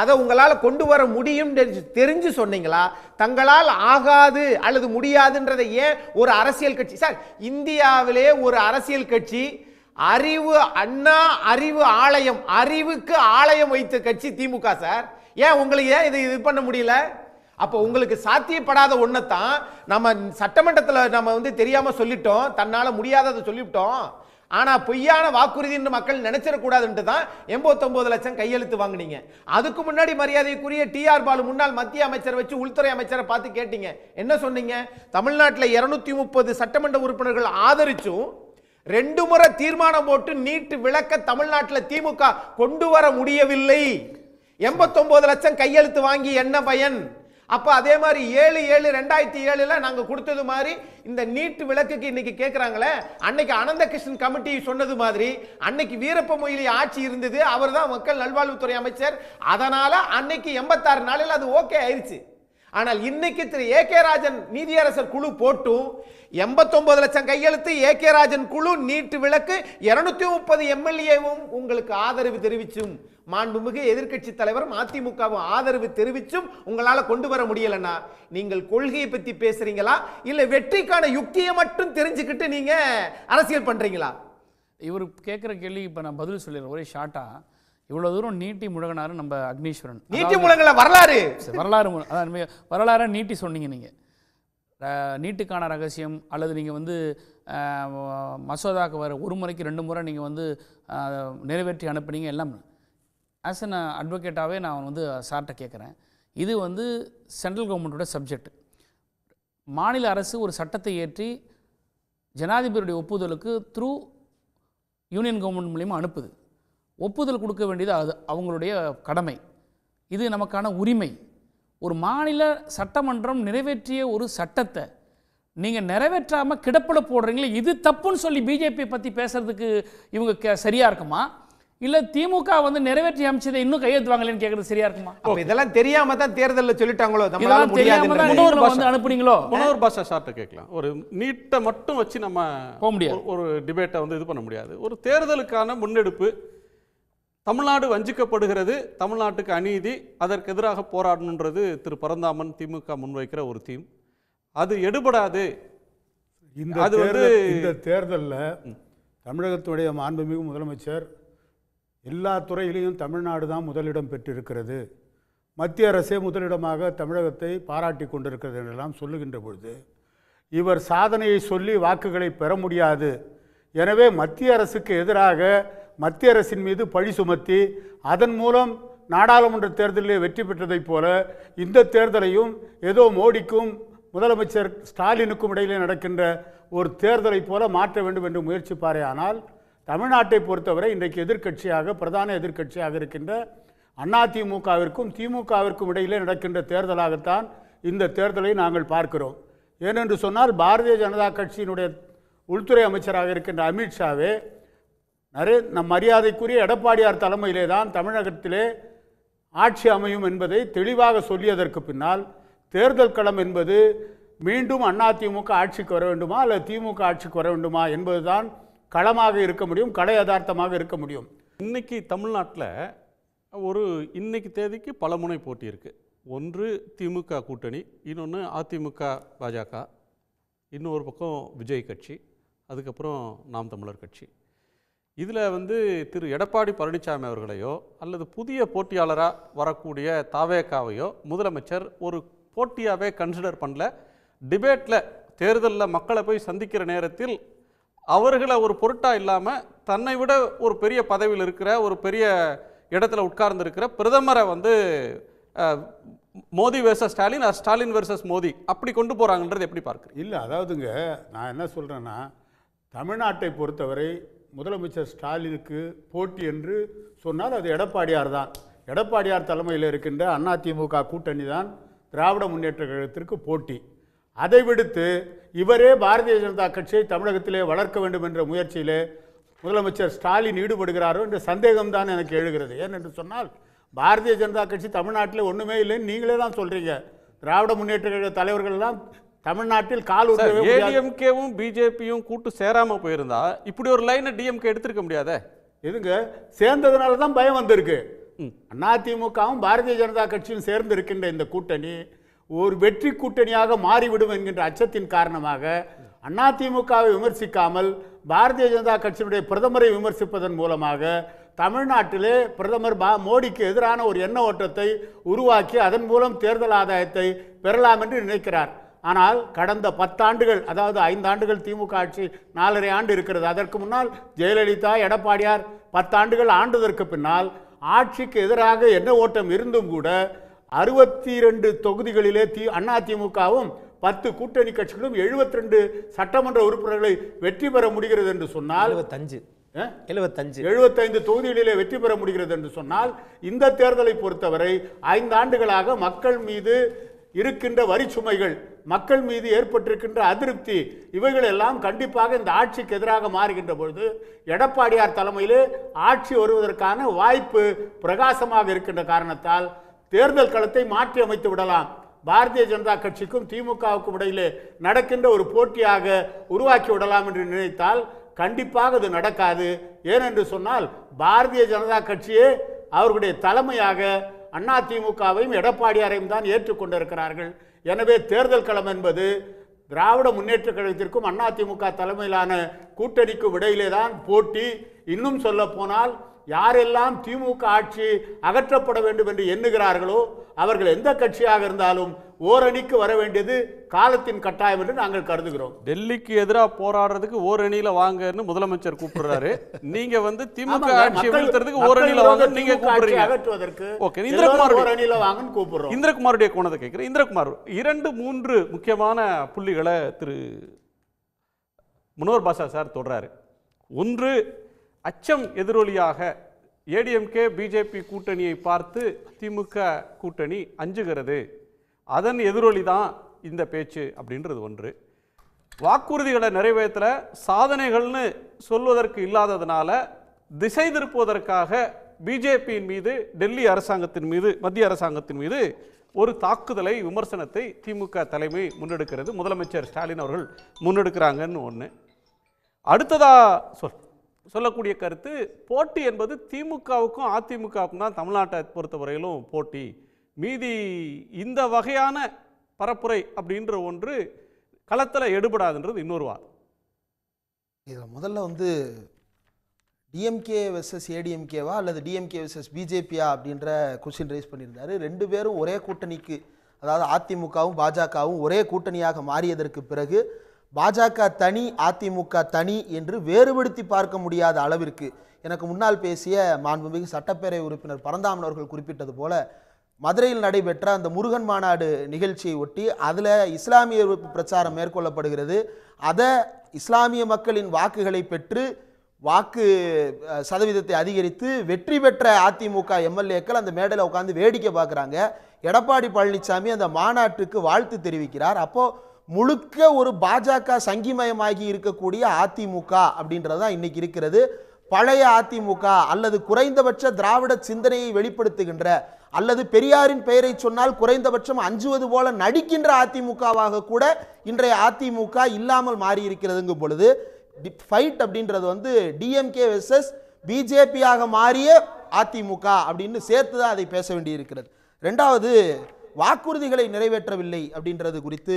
அதை உங்களால் கொண்டு வர முடியும் தெரிஞ்சு சொன்னீங்களா? தங்களால் ஆகாது அல்லது முடியாதுன்றதை ஏன் ஒரு அரசியல் கட்சி சார், இந்தியாவிலே ஒரு அரசியல் கட்சி அறிவு அண்ணா அறிவு ஆலயம், அறிவுக்கு ஆலயம் வைத்த கட்சி திமுக சார். ஏன் உங்களுக்கு ஏன் இது பண்ண முடியல? அப்போ உங்களுக்கு சாத்தியப்படாத ஒன்றைத்தான் நம்ம சட்டமன்றத்தில் நம்ம வந்து தெரியாம சொல்லிட்டோம், தன்னால முடியாததை சொல்லிவிட்டோம். ஆனா பொய்யான வாக்குறுதின்னு மக்கள் நினைச்சிடக்கூடாதுன்ட்டு தான் 89 லட்சம் கையெழுத்து வாங்கினீங்க. அதுக்கு முன்னாடி மரியாதைக்குரிய டிஆர் பாலு முன்னாள் மத்திய அமைச்சர் வச்சு உள்துறை அமைச்சரை பார்த்து கேட்டீங்க, என்ன சொன்னீங்க? தமிழ்நாட்டில் 230 சட்டமன்ற உறுப்பினர்கள் ஆதரிச்சும் 2 முறை தீர்மானம் போட்டு நீட் விலக்க தமிழ்நாட்டில் திமுக கொண்டு வர முடியவில்லை. 89 லட்சம் கையெழுத்து வாங்கி என்ன பயன்? அப்ப அதே மாதிரி 7/7/2007 நாங்க கொடுத்தது மாதிரி இந்த நீட் விலக்குக்கு இன்னைக்கு கேட்கிறாங்களே, அன்னைக்கு அனந்த கிருஷ்ணன் கமிட்டி சொன்னது மாதிரி அன்னைக்கு வீரப்ப மொய்லி ஆட்சி இருந்தது, அவர் தான் மக்கள் நல்வாழ்வுத்துறை அமைச்சர். அதனால அன்னைக்கு 86 நாளில் அது ஓகே ஆயிடுச்சு. ஆனால் இன்னைக்கு திரு ஏகே ராஜன் நீதியரசர் குழு போட்டும் 89 லட்சம் கையெழுத்து ஏகே ராஜன் குழு நீட் விலக்கு 230 எம்எல்ஏவும் உங்களுக்கு ஆதரவு தெரிவிச்சும் மாண்புமிகு எதிர்க்கட்சி தலைவர் அதிமுகவும் ஆதரவு தெரிவிச்சும் உங்களால கொண்டு வர முடியலன்னா நீங்கள் கொள்கையை பத்தி பேசுறீங்களா இல்ல வெற்றிக்கான யுக்தியை மட்டும் தெரிஞ்சுக்கிட்டு நீங்க அரசியல் பண்றீங்களா? இவர் கேட்குற கேள்வி இப்போ நான் பதில் சொல்லிடுறேன் ஒரே ஷார்ட்டாக. இவ்வளோ தூரம் நீட்டி முழங்கினாரு நம்ம அக்னீஸ்வரன். நீட்டி முழங்கல வரலாறு வரலாறு அதான் வரலாறை நீட்டி சொன்னீங்க நீங்கள். நீட்டுக்கான ரகசியம் அல்லது நீங்கள் வந்து மசோதாவுக்கு வர ஒரு முறைக்கு 2 முறை நீங்கள் வந்து நிறைவேற்றி அனுப்புனீங்க எல்லாம். ஆஸ் அன் அட்வொகேட்டாகவே நான் வந்து சார்ட்ட கேட்குறேன், இது வந்து சென்ட்ரல் கவர்மெண்ட்டோட சப்ஜெக்ட். மாநில அரசு ஒரு சட்டத்தை ஏற்றி ஜனாதிபதியுடைய ஒப்புதலுக்கு த்ரூ யூனியன் கவர்மெண்ட் மூலிமா அனுப்புது. ஒப்புதல் கொடுக்க வேண்டியது அது அவங்களுடைய கடமை, இது நமக்கான உரிமை. ஒரு மாநில சட்டமன்றம் நிறைவேற்றிய ஒரு சட்டத்தை நீங்கள் நிறைவேற்றாமல் கிடப்பில் போடுறீங்களே, இது தப்புன்னு சொல்லி பிஜேபி பற்றி பேசுறதுக்கு இவங்க சரியாக இருக்குமா? இல்லை திமுக வந்து நிறைவேற்றி அமைச்சதை இன்னும் கையெழுத்துவாங்களேன்னு கேட்குறது சரியா இருக்குமா? இதெல்லாம் தெரியாம தான் தேர்தலில் சொல்லிட்டாங்களோ, இதெல்லாம் தெரியாம தான் நீங்களும் வந்து அனுப்புனீங்களோ? மனோகர் பாஷா சார்ட்ட கேட்கலாம். ஒரு நீட்டை மட்டும் வச்சு நம்ம போக முடியாது, ஒரு டிபேட்டை வந்து இது பண்ண முடியாது. ஒரு தேர்தலுக்கான முன்னெடுப்பு, தமிழ்நாடு வஞ்சிக்கப்படுகிறது, தமிழ்நாட்டுக்கு அநீதி, அதற்கு எதிராக போராடணுன்றது திரு பரந்தாமன் திமுக முன்வைக்கிற ஒரு தீம். அது எடுபடாது. இந்த தேர்தலில் தமிழகத்துடைய மாண்புமிகு முதலமைச்சர் எல்லா துறையிலையும் தமிழ்நாடு தான் முதலிடம் பெற்றிருக்கிறது, மத்திய அரசே முதலிடமாக தமிழகத்தை பாராட்டி கொண்டிருக்கிறது என்றெல்லாம் சொல்லுகின்ற பொழுது இவர் சாதனையை சொல்லி வாக்குகளை பெற முடியாது. எனவே மத்திய அரசுக்கு எதிராக மத்திய அரசின் மீது பழி சுமத்தி அதன் மூலம் நாடாளுமன்ற தேர்தலில் வெற்றி பெற்றதைப் போல இந்த தேர்தலையும் ஏதோ மோடிக்கும் முதலமைச்சர் ஸ்டாலினுக்கும் இடையிலே நடக்கின்ற ஒரு தேர்தலை போல மாற்ற வேண்டும் என்று முயற்சிப்பாரே. ஆனால் தமிழ்நாட்டை பொறுத்தவரை இன்றைக்கு எதிர்க்கட்சியாக பிரதான எதிர்க்கட்சியாக இருக்கின்ற அதிமுகவிற்கும் திமுகவிற்கும் இடையிலே நடக்கின்ற தேர்தலாகத்தான் இந்த தேர்தலை நாங்கள் பார்க்கிறோம். ஏனென்று சொன்னால் பாரதிய ஜனதா கட்சியினுடைய உள்துறை அமைச்சராக இருக்கின்ற அமித்ஷாவே நம் மரியாதைக்குரிய எடப்பாடியார் தலைமையிலே தான் தமிழகத்திலே ஆட்சி அமையும் என்பதை தெளிவாக சொல்லியதற்கு பின்னால் தேர்தல் களம் என்பது மீண்டும் அதிமுக ஆட்சிக்கு வர வேண்டுமா அல்லது திமுக ஆட்சிக்கு வர வேண்டுமா என்பதுதான் களமாக இருக்க முடியும், கள யதார்த்தமாக இருக்க முடியும். இன்னைக்கு தமிழ்நாட்டில் இன்னைக்கு தேதிக்கு பல முனை போட்டி இருக்குது. ஒன்று திமுக கூட்டணி, இன்னொன்று அதிமுக பாஜக, இன்னொரு பக்கம் விஜய் கட்சி, அதுக்கப்புறம் நாம் தமிழர் கட்சி. இதில் வந்து திரு எடப்பாடி பழனிசாமி அவர்களையோ அல்லது புதிய போட்டியாளராக வரக்கூடிய தாவேகாவையோ முதலமைச்சர் ஒரு போட்டியாகவே கன்சிடர் பண்ணல. டிபேட்டில் தேர்தலில் மக்களை போய் சந்திக்கிற நேரத்தில் அவர்களை ஒரு பொருட்டாக இல்லாமல் தன்னை விட ஒரு பெரிய பதவியில் இருக்கிற ஒரு பெரிய இடத்துல உட்கார்ந்து இருக்கிற பிரதமரை வந்து மோடி வெர்சஸ் ஸ்டாலின், ஸ்டாலின் வெர்சஸ் மோடி அப்படி கொண்டு போகிறாங்கன்றது எப்படி பார்க்குறீங்க? இல்லை, அதாவதுங்க நான் என்ன சொல்கிறேன்னா, தமிழ்நாட்டை பொறுத்தவரை முதலமைச்சர் ஸ்டாலினுக்கு போட்டி என்று சொன்னால் அது எடப்பாடியார் தான். எடப்பாடியார் தலைமையில் இருக்கின்ற அதிமுக கூட்டணி தான் திராவிட முன்னேற்ற கழகத்திற்கு போட்டி. அதை விடுத்து இவரே பாரதிய ஜனதா கட்சியை தமிழகத்திலே வளர்க்க வேண்டும் என்ற முயற்சியிலே முதலமைச்சர் ஸ்டாலின் ஈடுபடுகிறாரோ என்ற சந்தேகம்தான் எனக்கு எழுகிறது. ஏனென்று சொன்னால் பாரதிய ஜனதா கட்சி தமிழ்நாட்டில் ஒன்றுமே இல்லைன்னு நீங்களே தான் சொல்கிறீங்க. திராவிட முன்னேற்ற கழக தலைவர்கள் எல்லாம் தமிழ்நாட்டில் ஏடிஎம்கேவும் பிஜேபியும் கூட்டு சேராம போயிருந்தா இப்படி ஒரு லைனை டிஎம்கே எடுத்திருக்க முடியாத. எதுங்க சேர்ந்ததுனால தான் பயம் வந்திருக்கு. அதிமுகவும் பாரதிய ஜனதா கட்சியும் சேர்ந்து இருக்கின்ற இந்த கூட்டணி ஒரு வெற்றி கூட்டணியாக மாறிவிடும் என்கின்ற அச்சத்தின் காரணமாக அதிமுகவை விமர்சிக்காமல் பாரதிய ஜனதா கட்சியினுடைய பிரதமரை விமர்சிப்பதன் மூலமாக தமிழ்நாட்டிலே பிரதமர் மோடிக்கு எதிரான ஒரு எண்ண ஓட்டத்தை உருவாக்கி அதன் மூலம் தேர்தல் ஆதாயத்தை பெறலாம் என்று நினைக்கிறார். ஆனால் கடந்த 10 ஆண்டுகள், அதாவது 5 ஆண்டுகள் திமுக ஆட்சி 4.5 ஆண்டு இருக்கிறது. அதற்கு முன்னால் ஜெயலலிதா, எடப்பாடியார் 10 ஆண்டுகள் ஆண்டதற்கு பின்னால் ஆட்சிக்கு எதிராக எண்ண ஓட்டம் இருந்தும் கூட 62 தொகுதிகளிலே அதிமுகவும் 10 கூட்டணி கட்சிகளும் 72 சட்டமன்ற உறுப்பினர்களை வெற்றி பெற முடிகிறது என்று சொன்னால் 75 தொகுதிகளிலே வெற்றி பெற முடிகிறது என்று சொன்னால் இந்த தேர்தலை பொறுத்தவரை 5 ஆண்டுகளாக மக்கள் மீது இருக்கின்ற வரி சுமைகள், மக்கள் மீது ஏற்பட்டிருக்கின்ற அதிருப்தி, இவைகள் எல்லாம் கண்டிப்பாக இந்த ஆட்சிக்கு எதிராக மாறுகின்ற பொழுது எடப்பாடியார் தலைமையிலே ஆட்சி வருவதற்கான வாய்ப்பு பிரகாசமாக இருக்கின்ற காரணத்தால் தேர்தல் களத்தை மாற்றி அமைத்து விடலாம். பாரதிய ஜனதா கட்சிக்கும் திமுகவுக்கும் இடையிலே நடக்கின்ற ஒரு போட்டியாக உருவாக்கி விடலாம் என்று நினைத்தால் கண்டிப்பாக அது நடக்காது. ஏனென்று சொன்னால் பாரதிய ஜனதா கட்சியே அவர்களுடைய தலைமையாக அதிமுகவையும் எடப்பாடியாரையும் தான் ஏற்றுக்கொண்டிருக்கிறார்கள். எனவே தேர்தல் களம் என்பது திராவிட முன்னேற்ற கழகத்திற்கும் அதிமுக தலைமையிலான கூட்டணிக்கும் இடையிலே தான் போட்டி. இன்னும் சொல்ல போனால் யாரெல்லாம் திமுக ஆட்சி அகற்றப்பட வேண்டும் என்று எண்ணுகிறார்களோ அவர்கள் எந்த கட்சியாக இருந்தாலும் ஓரணிக்கு வர வேண்டியது காலத்தின் கட்டாயம் என்று நாங்கள் கருதுகிறோம். டெல்லிக்கு எதிராக போராடுறதுக்கு ஓரணியில வாங்கன்னு முதலமைச்சர் கூப்பிடுறாரு. நீங்க வந்து திமுக ஆட்சியை வீழ்த்துறதுக்கு ஓரணியில வாங்க நீங்க கூப்பிடுறீங்க. அகற்றுவதற்கு ஓகே, இந்திரகுமார் ஓரணியில வாங்கன்னு கூப்பிடுறோம். இந்திரகுமாருடைய கோணத்தை கேட்கிறேன். இந்திரகுமார், 2-3 முக்கியமான புள்ளிகளை திரு முனவர் பாஷா சார் தொடராரு. ஒன்று, அச்சம் எதிரொலியாக ஏடிஎம்கே பிஜேபி கூட்டணியை பார்த்து திமுக கூட்டணி அஞ்சுகிறது, அதன் எதிரொலி தான் இந்த பேச்சு அப்படின்றது ஒன்று. வாக்குறுதிகளை நிறைவேற்ற சாதனைகள்னு சொல்வதற்கு இல்லாததுனால திசை திருப்புவதற்காக பிஜேபியின் மீது, டெல்லி அரசாங்கத்தின் மீது, மத்திய அரசாங்கத்தின் மீது ஒரு தாக்குதலை, விமர்சனத்தை திமுக தலைமை முன்னெடுக்கிறது, முதலமைச்சர் ஸ்டாலின் அவர்கள் முன்னெடுக்கிறாங்கன்னு ஒன்று. அடுத்ததா சொல்லக்கூடிய கருத்து, போட்டி என்பது திமுகவுக்கும் அதிமுகவுக்கும் தான் தமிழ்நாட்டை பொறுத்தவரையிலும் போட்டி, மீதி இந்த வகையான பரப்புரை அப்படின்ற ஒன்று களத்தில் எடுபடாதுன்றது இன்னொரு வாதம். இதில் முதல்ல வந்து டிஎம்கே வெர்சஸ் ஏடிஎம்கேவா அல்லது டிஎம்கே வெர்சஸ் பிஜேபியா அப்படின்ற கொஸ்டின் ரைஸ் பண்ணியிருந்தாரு. 2 பேரும் ஒரே கூட்டணிக்கு, அதாவது அதிமுகவும் பாஜகவும் ஒரே கூட்டணியாக மாறியதற்கு பிறகு பாஜக தனி அதிமுக தனி என்று வேறுபடுத்தி பார்க்க முடியாத அளவிற்கு, எனக்கு முன்னால் பேசிய மாண்புமிகு சட்டப்பேரவை உறுப்பினர் பரந்தாமன் அவர்கள் குறிப்பிட்டது போல, மதுரையில் நடைபெற்ற அந்த முருகன் மாநாடு நிகழ்ச்சியை ஒட்டி அதில் இஸ்லாமிய பிரச்சாரம் மேற்கொள்ளப்படுகிறது. அதை இஸ்லாமிய மக்களின் வாக்குகளை பெற்று வாக்கு சதவீதத்தை அதிகரித்து வெற்றி பெற்ற அதிமுக எம்எல்ஏக்கள் அந்த மேடையில் உட்காந்து வேடிக்கை பார்க்குறாங்க. எடப்பாடி பழனிசாமி அந்த மாநாட்டுக்கு வாழ்த்து தெரிவிக்கிறார். அப்போது முழுக்க ஒரு பாஜக சங்கிமயமாகி இருக்கக்கூடிய அதிமுக அப்படின்றது தான் இன்னைக்கு இருக்கிறது. பழைய அதிமுக அல்லது குறைந்தபட்ச திராவிட சிந்தனையை வெளிப்படுத்துகின்ற, அல்லது பெரியாரின் பெயரை சொன்னால் குறைந்தபட்சம் அஞ்சுவது போல நடிக்கின்ற அதிமுகவாக கூட இன்றைய அதிமுக இல்லாமல் மாறி இருக்கிறதுங்கும் பொழுது ஃபைட் அப்படின்றது வந்து டிஎம்கே வெர்சஸ் பிஜேபியாக மாறிய அதிமுக அப்படின்னு சேர்த்து தான் அதை பேச வேண்டியிருக்கிறது. ரெண்டாவது, வாக்குறுதிகளை நிறைவேற்றவில்லை அப்படின்றது குறித்து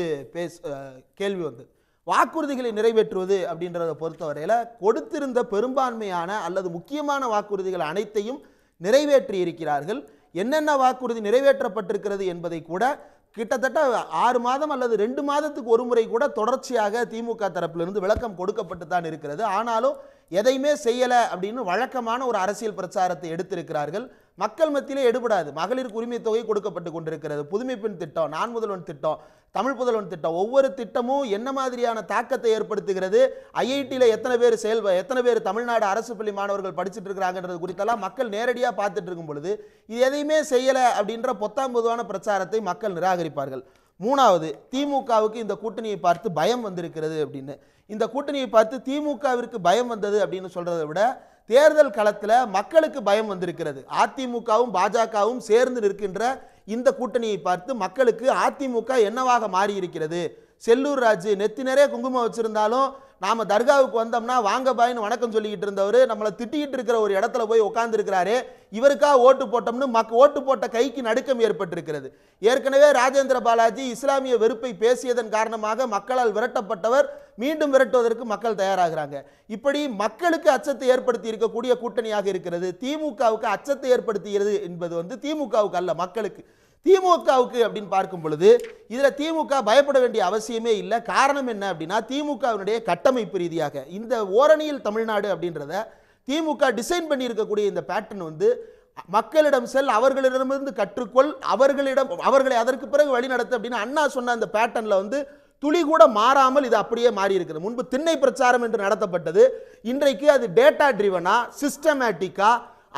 கேள்வி வந்தது. வாக்குறுதிகளை நிறைவேற்றுவது அப்படின்றத பொறுத்தவரையில் கொடுத்திருந்த பெரும்பான்மையான அல்லது முக்கியமான வாக்குறுதிகள் அனைத்தையும் நிறைவேற்றி இருக்கிறார்கள். என்னென்ன வாக்குறுதி நிறைவேற்றப்பட்டிருக்கிறது என்பதை கூட கிட்டத்தட்ட 6 மாதம் அல்லது 2 மாதத்துக்கு ஒரு முறை கூட தொடர்ச்சியாக திமுக தரப்பிலிருந்து விளக்கம் கொடுக்கப்பட்டு தான் இருக்கிறது. ஆனாலும் எதையுமே செய்யலை அப்படின்னு வழக்கமான ஒரு அரசியல் பிரச்சாரத்தை எடுத்திருக்கிறார்கள். மக்கள் மத்தியிலே எடுபடாது. மகளிருக்கு உரிமை தொகை கொடுக்கப்பட்டு கொண்டிருக்கிறது, புதுமை பெண் திட்டம், நான் முதல்வன் திட்டம், தமிழ் புதல்வன் திட்டம், ஒவ்வொரு திட்டமும் என்ன மாதிரியான தாக்கத்தை ஏற்படுத்துகிறது, ஐஐடியில் எத்தனை பேர் தமிழ்நாடு அரசு பள்ளி மாணவர்கள் படிச்சுட்டு இருக்கிறாங்கன்றது குறித்தெல்லாம் மக்கள் நேரடியாக பார்த்துட்டு இருக்கும் பொழுது இது எதையுமே செய்யலை அப்படின்ற பொத்தாம் பொதுவான பிரச்சாரத்தை மக்கள் நிராகரிப்பார்கள். மூணாவது, திமுகவுக்கு இந்த கூட்டணியை பார்த்து பயம் வந்திருக்கிறது அப்படின்னு. இந்த கூட்டணியை பார்த்து திமுகவிற்கு பயம் வந்தது அப்படின்னு சொல்றதை விட தேர்தல் களத்தில் மக்களுக்கு பயம் வந்திருக்கிறது. அதிமுகவும் பாஜகவும் சேர்ந்து நிற்கின்ற இந்த கூட்டணியை பார்த்து மக்களுக்கு அதிமுக என்னவாக மாறி இருக்கிறது. செல்லூர் ராஜு நெத்தி நிறைய குங்குமம் வச்சிருந்தாலும் நாம தர்காவுக்கு வந்தோம்னா வாங்க பாயின்னு வணக்கம் சொல்லிக்கிட்டு இருந்தவர் நம்மளை திட்டிக்கிட்டு இருக்கிற ஒரு இடத்துல போய் உட்கார்ந்து இருக்கிறாரு. இவருக்காக ஓட்டு போட்டோம்னு ஓட்டு போட்ட கைக்கு நடுக்கம் ஏற்பட்டிருக்கிறது. ஏற்கனவே ராஜேந்திர பாலாஜி இஸ்லாமிய வெறுப்பை பேசியதன் காரணமாக மக்களால் விரட்டப்பட்டவர் மீண்டும் விரட்டுவதற்கு மக்கள் தயாராகிறாங்க. இப்படி மக்களுக்கு அச்சத்தை ஏற்படுத்தி இருக்கக்கூடிய கூட்டணியாக இருக்கிறது. திமுகவுக்கு அச்சத்தை ஏற்படுத்துகிறது என்பது வந்து திமுகவுக்கு அல்ல, மக்களுக்கு. திமுகவுக்கு அப்படின்னு பார்க்கும் பொழுது இதுல திமுக பயப்பட வேண்டிய அவசியமே இல்லை. காரணம் என்ன அப்படின்னா, திமுகவினுடைய கட்டமைப்பு ரீதியாக இந்த ஓரணியில் தமிழ்நாடு அப்படின்றத திமுக டிசைன் பண்ணி இருக்கக்கூடிய இந்த பேட்டர்ன் வந்து மக்களிடம் செல், அவர்களிடமிருந்து கற்றுக்கொள், அவர்களை அதற்கு பிறகு வழிநடத்து அப்படின்னு அண்ணா சொன்ன அந்த பேட்டர்ன்ல வந்து துளி கூட மாறாமல் இது அப்படியே மாறி இருக்கிறது. முன்பு திண்ணை பிரச்சாரம் என்று நடத்தப்பட்டது, இன்றைக்கு அது டேட்டா ட்ரிவனா, சிஸ்டமேட்டிக்கா,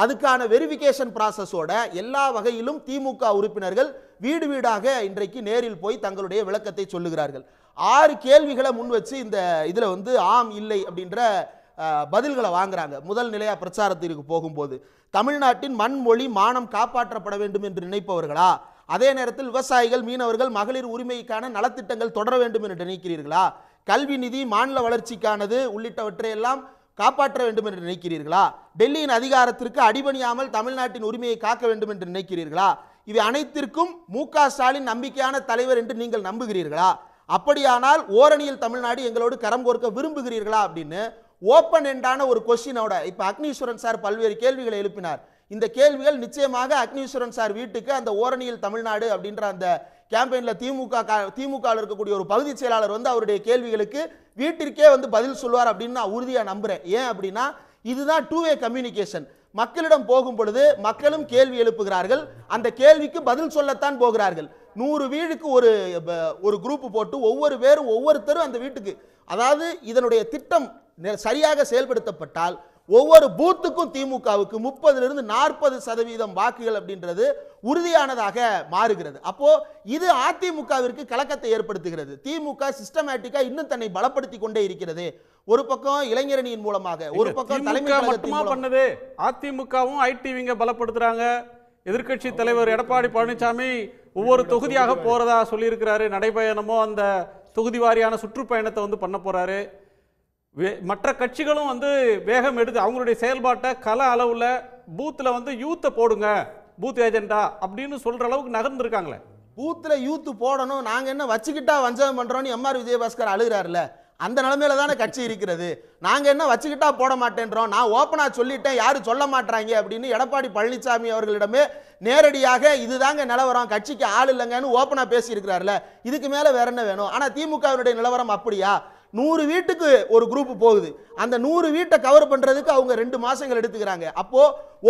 அதுக்கான வெரிஃபிகேஷன் ப்ராசஸோட எல்லா வகையிலும் திமுக உறுப்பினர்கள் வீடு வீடாக இன்றைக்கு நேரில் போய் தங்களுடைய விளக்கத்தை சொல்லுகிறார்கள். 6 கேள்விகளை முன் வச்சு இந்த இதில் வந்து ஆம் இல்லை அப்படின்ற பதில்களை வாங்குறாங்க. முதல் நிலையா பிரச்சாரத்திற்கு போகும்போது தமிழ்நாட்டின் மண் மொழி மானம் காப்பாற்றப்பட வேண்டும் என்று நினைப்பவர்களா, அதே நேரத்தில் விவசாயிகள், மீனவர்கள், மகளிர் உரிமைக்கான நலத்திட்டங்கள் தொடர வேண்டும் என்று நினைக்கிறீர்களா, கல்வி நிதி மாநில வளர்ச்சிக்கானது உள்ளிட்டவற்றை எல்லாம் காப்பாற்ற வேண்டும் என்று நினைக்கிறீர்களா, டெல்லியின் அதிகாரத்திற்கு அடிபணியாமல் தமிழ்நாட்டின் உரிமையை காக்க வேண்டும் என்று நினைக்கிறீர்களா, இவை அனைத்திற்கும் மு.க. ஸ்டாலின் நம்பிக்கையான தலைவர் என்று நீங்கள் நம்புகிறீர்களா, அப்படியானால் ஓரணியில் தமிழ்நாடு எங்களோடு கரம் கோர்க்க விரும்புகிறீர்களா அப்படின்னு ஓப்பன் எண்டான ஒரு கொஸ்டினோட இப்போ அக்னீஸ்வரன் சார் பல்வேறு கேள்விகளை எழுப்பினார். இந்த கேள்விகள் நிச்சயமாக அக்னீஸ்வரன் சார் வீட்டுக்கு அந்த ஓரணியில் தமிழ்நாடு அப்படின்ற அந்த கேம்பெயின்ல திமுக இருக்கக்கூடிய ஒரு பகுதி செயலாளர் வந்து அவருடைய கேள்விகளுக்கு வீட்டிற்கே வந்து பதில் சொல்வார் அப்படின்னு நான் உறுதியா நம்புறேன். ஏன் அப்படின்னா இதுதான் டூ வே கம்யூனிகேஷன். மக்களிடம் போகும் பொழுது மக்களும் கேள்வி எழுப்புகிறார்கள், அந்த கேள்விக்கு பதில் சொல்லத்தான் போகிறார்கள். 100 வீடுக்கு ஒரு குரூப் போட்டு ஒவ்வொருத்தரும் அந்த வீட்டுக்கு, அதாவது இதனுடைய திட்டம் சரியாக செயல்படுத்தப்பட்டால் ஒவ்வொரு பூத்துக்கும் திமுகவுக்கு 30% 40% வாக்குகள் அப்படின்றது உறுதியானதாக மாறுகிறது. அப்போ இது அதிமுகவிற்கு கலக்கத்தை ஏற்படுத்துகிறது. திமுக சிஸ்டமேட்டிக்கா இன்னும் தன்னை பலப்படுத்தி கொண்டே இருக்கிறது. ஒரு பக்கம் இளைஞரணியின் மூலமாக, ஒரு பக்கம் தலைமை மட்டுமா பண்ணது. அதிமுகவும் ஐடிவிங்க பலப்படுத்துறாங்க. எதிர்க்கட்சி தலைவர் எடப்பாடி பழனிசாமி ஒவ்வொரு தொகுதியாக போறதா சொல்லியிருக்கிறாரு. நடைபயணமோ அந்த தொகுதி வாரியான சுற்றுப்பயணத்தை வந்து பண்ண போறாரு. மற்ற கட்சிகளும் வந்து வேகம் எடுத்து அவங்களுடைய செயல்பாட்டை கள அளவுல பூத்துல வந்து யூத்தை போடுங்க, பூத் ஏஜெண்டா அப்படின்னு சொல்ற அளவுக்கு நகர்ந்துருக்காங்களே. பூத்துல யூத் போடணும், நாங்க என்ன வச்சுக்கிட்டா வஞ்சகம் பண்றோம்னு எம்ஆர் விஜயபாஸ்கர் அழுகிறாருல, அந்த நிலைமையில தானே கட்சி இருக்கிறது. நாங்க என்ன வச்சுக்கிட்டா போட மாட்டேன்றோம், நான் ஓப்பனா சொல்லிட்டேன், யாரும் சொல்ல மாட்டாங்க அப்படின்னு எடப்பாடி பழனிசாமி அவர்களிடமே நேரடியாக இதுதாங்க நிலவரம், கட்சிக்கு ஆள் இல்லைங்கன்னு ஓப்பனா பேசி இருக்கிறாருல. இதுக்கு மேல வேற என்ன வேணும்? ஆனா திமுகவினுடைய நிலவரம் அப்படியா? 100 வீட்டுக்கு ஒரு குரூப் போகுது, அந்த 100 வீட்டை கவர் பண்றதுக்கு அவங்க 2 மாசங்கள் எடுத்துக்கிறாங்க. அப்போ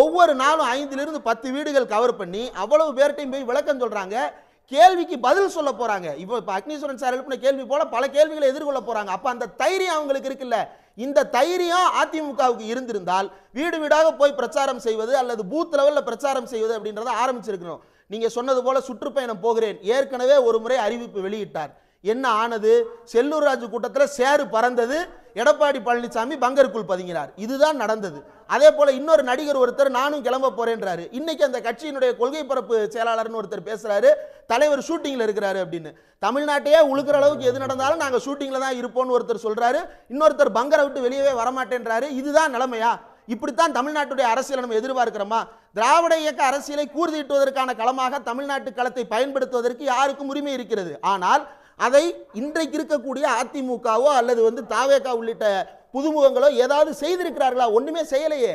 ஒவ்வொரு நாளும் 5 to 10 வீடுகள் கவர் பண்ணி அவ்வளவு பேர்ட்டையும் போய் விளக்கம் சொல்றாங்க, கேள்விக்கு பதில் சொல்ல போறாங்க. இப்போ அக்னீஸ்வரன் சார் எழுப்பின கேள்வி போல பல கேள்விகளை எதிர்கொள்ள போறாங்க. அப்ப அந்த தைரியம் அவங்களுக்கு இருக்குல்ல, இந்த தைரியம் அதிமுகவுக்கு இருந்திருந்தால் வீடு வீடாக போய் பிரச்சாரம் செய்வது அல்லது பூத் லெவல்ல பிரச்சாரம் செய்வது அப்படின்றத ஆரம்பிச்சிருக்கணும். நீங்க சொன்னது போல சுற்றுப்பயணம் போகிறேன், ஏற்கனவே ஒரு முறை அறிவிப்பு வெளியிட்டார். என்ன ஆனது? செல்லூர் ராஜு கூட்டத்தில் சேறு பறந்தது, எடப்பாடி பழனிசாமி பங்கருக்குள் பதுங்கினார். இதுதான் நடந்தது. அதே போல இன்னொரு நடிகர் ஒருத்தர் நானும் கிளம்ப போறேன்றாரு. இன்னைக்கு அந்த கட்சியினுடைய கொள்கை பரப்பு செயலாளர்னு ஒருத்தர் பேசுறாரு, தலைவர் ஷூட்டிங்ல இருக்கிறாரு அப்படின்னு. தமிழ்நாட்டையே உழுக்கிற அளவுக்கு எது நடந்தாலும் நாங்க ஷூட்டிங்ல தான் இருப்போம்னு ஒருத்தர் சொல்றாரு, இன்னொருத்தர் பங்கரை விட்டு வெளியவே வரமாட்டேன்றாரு. இதுதான் நிலைமையா? இப்படித்தான் தமிழ்நாட்டுடைய அரசியலை நம்ம எதிர்பார்க்கிறோமா? திராவிட இயக்க அரசியலை கூர்தீட்டுவதற்கான களமாக தமிழ்நாட்டு களத்தை பயன்படுத்துவதற்கு யாருக்கும் உரிமை இருக்கிறது. ஆனால் அதை இன்றைக்கு இருக்கக்கூடிய அதிமுகவோ அல்லது வந்து தாவேகா உள்ளிட்ட புதுமுகங்களோ ஏதாவது செய்திருக்கிறார்களா? ஒண்ணுமே செய்யலையே.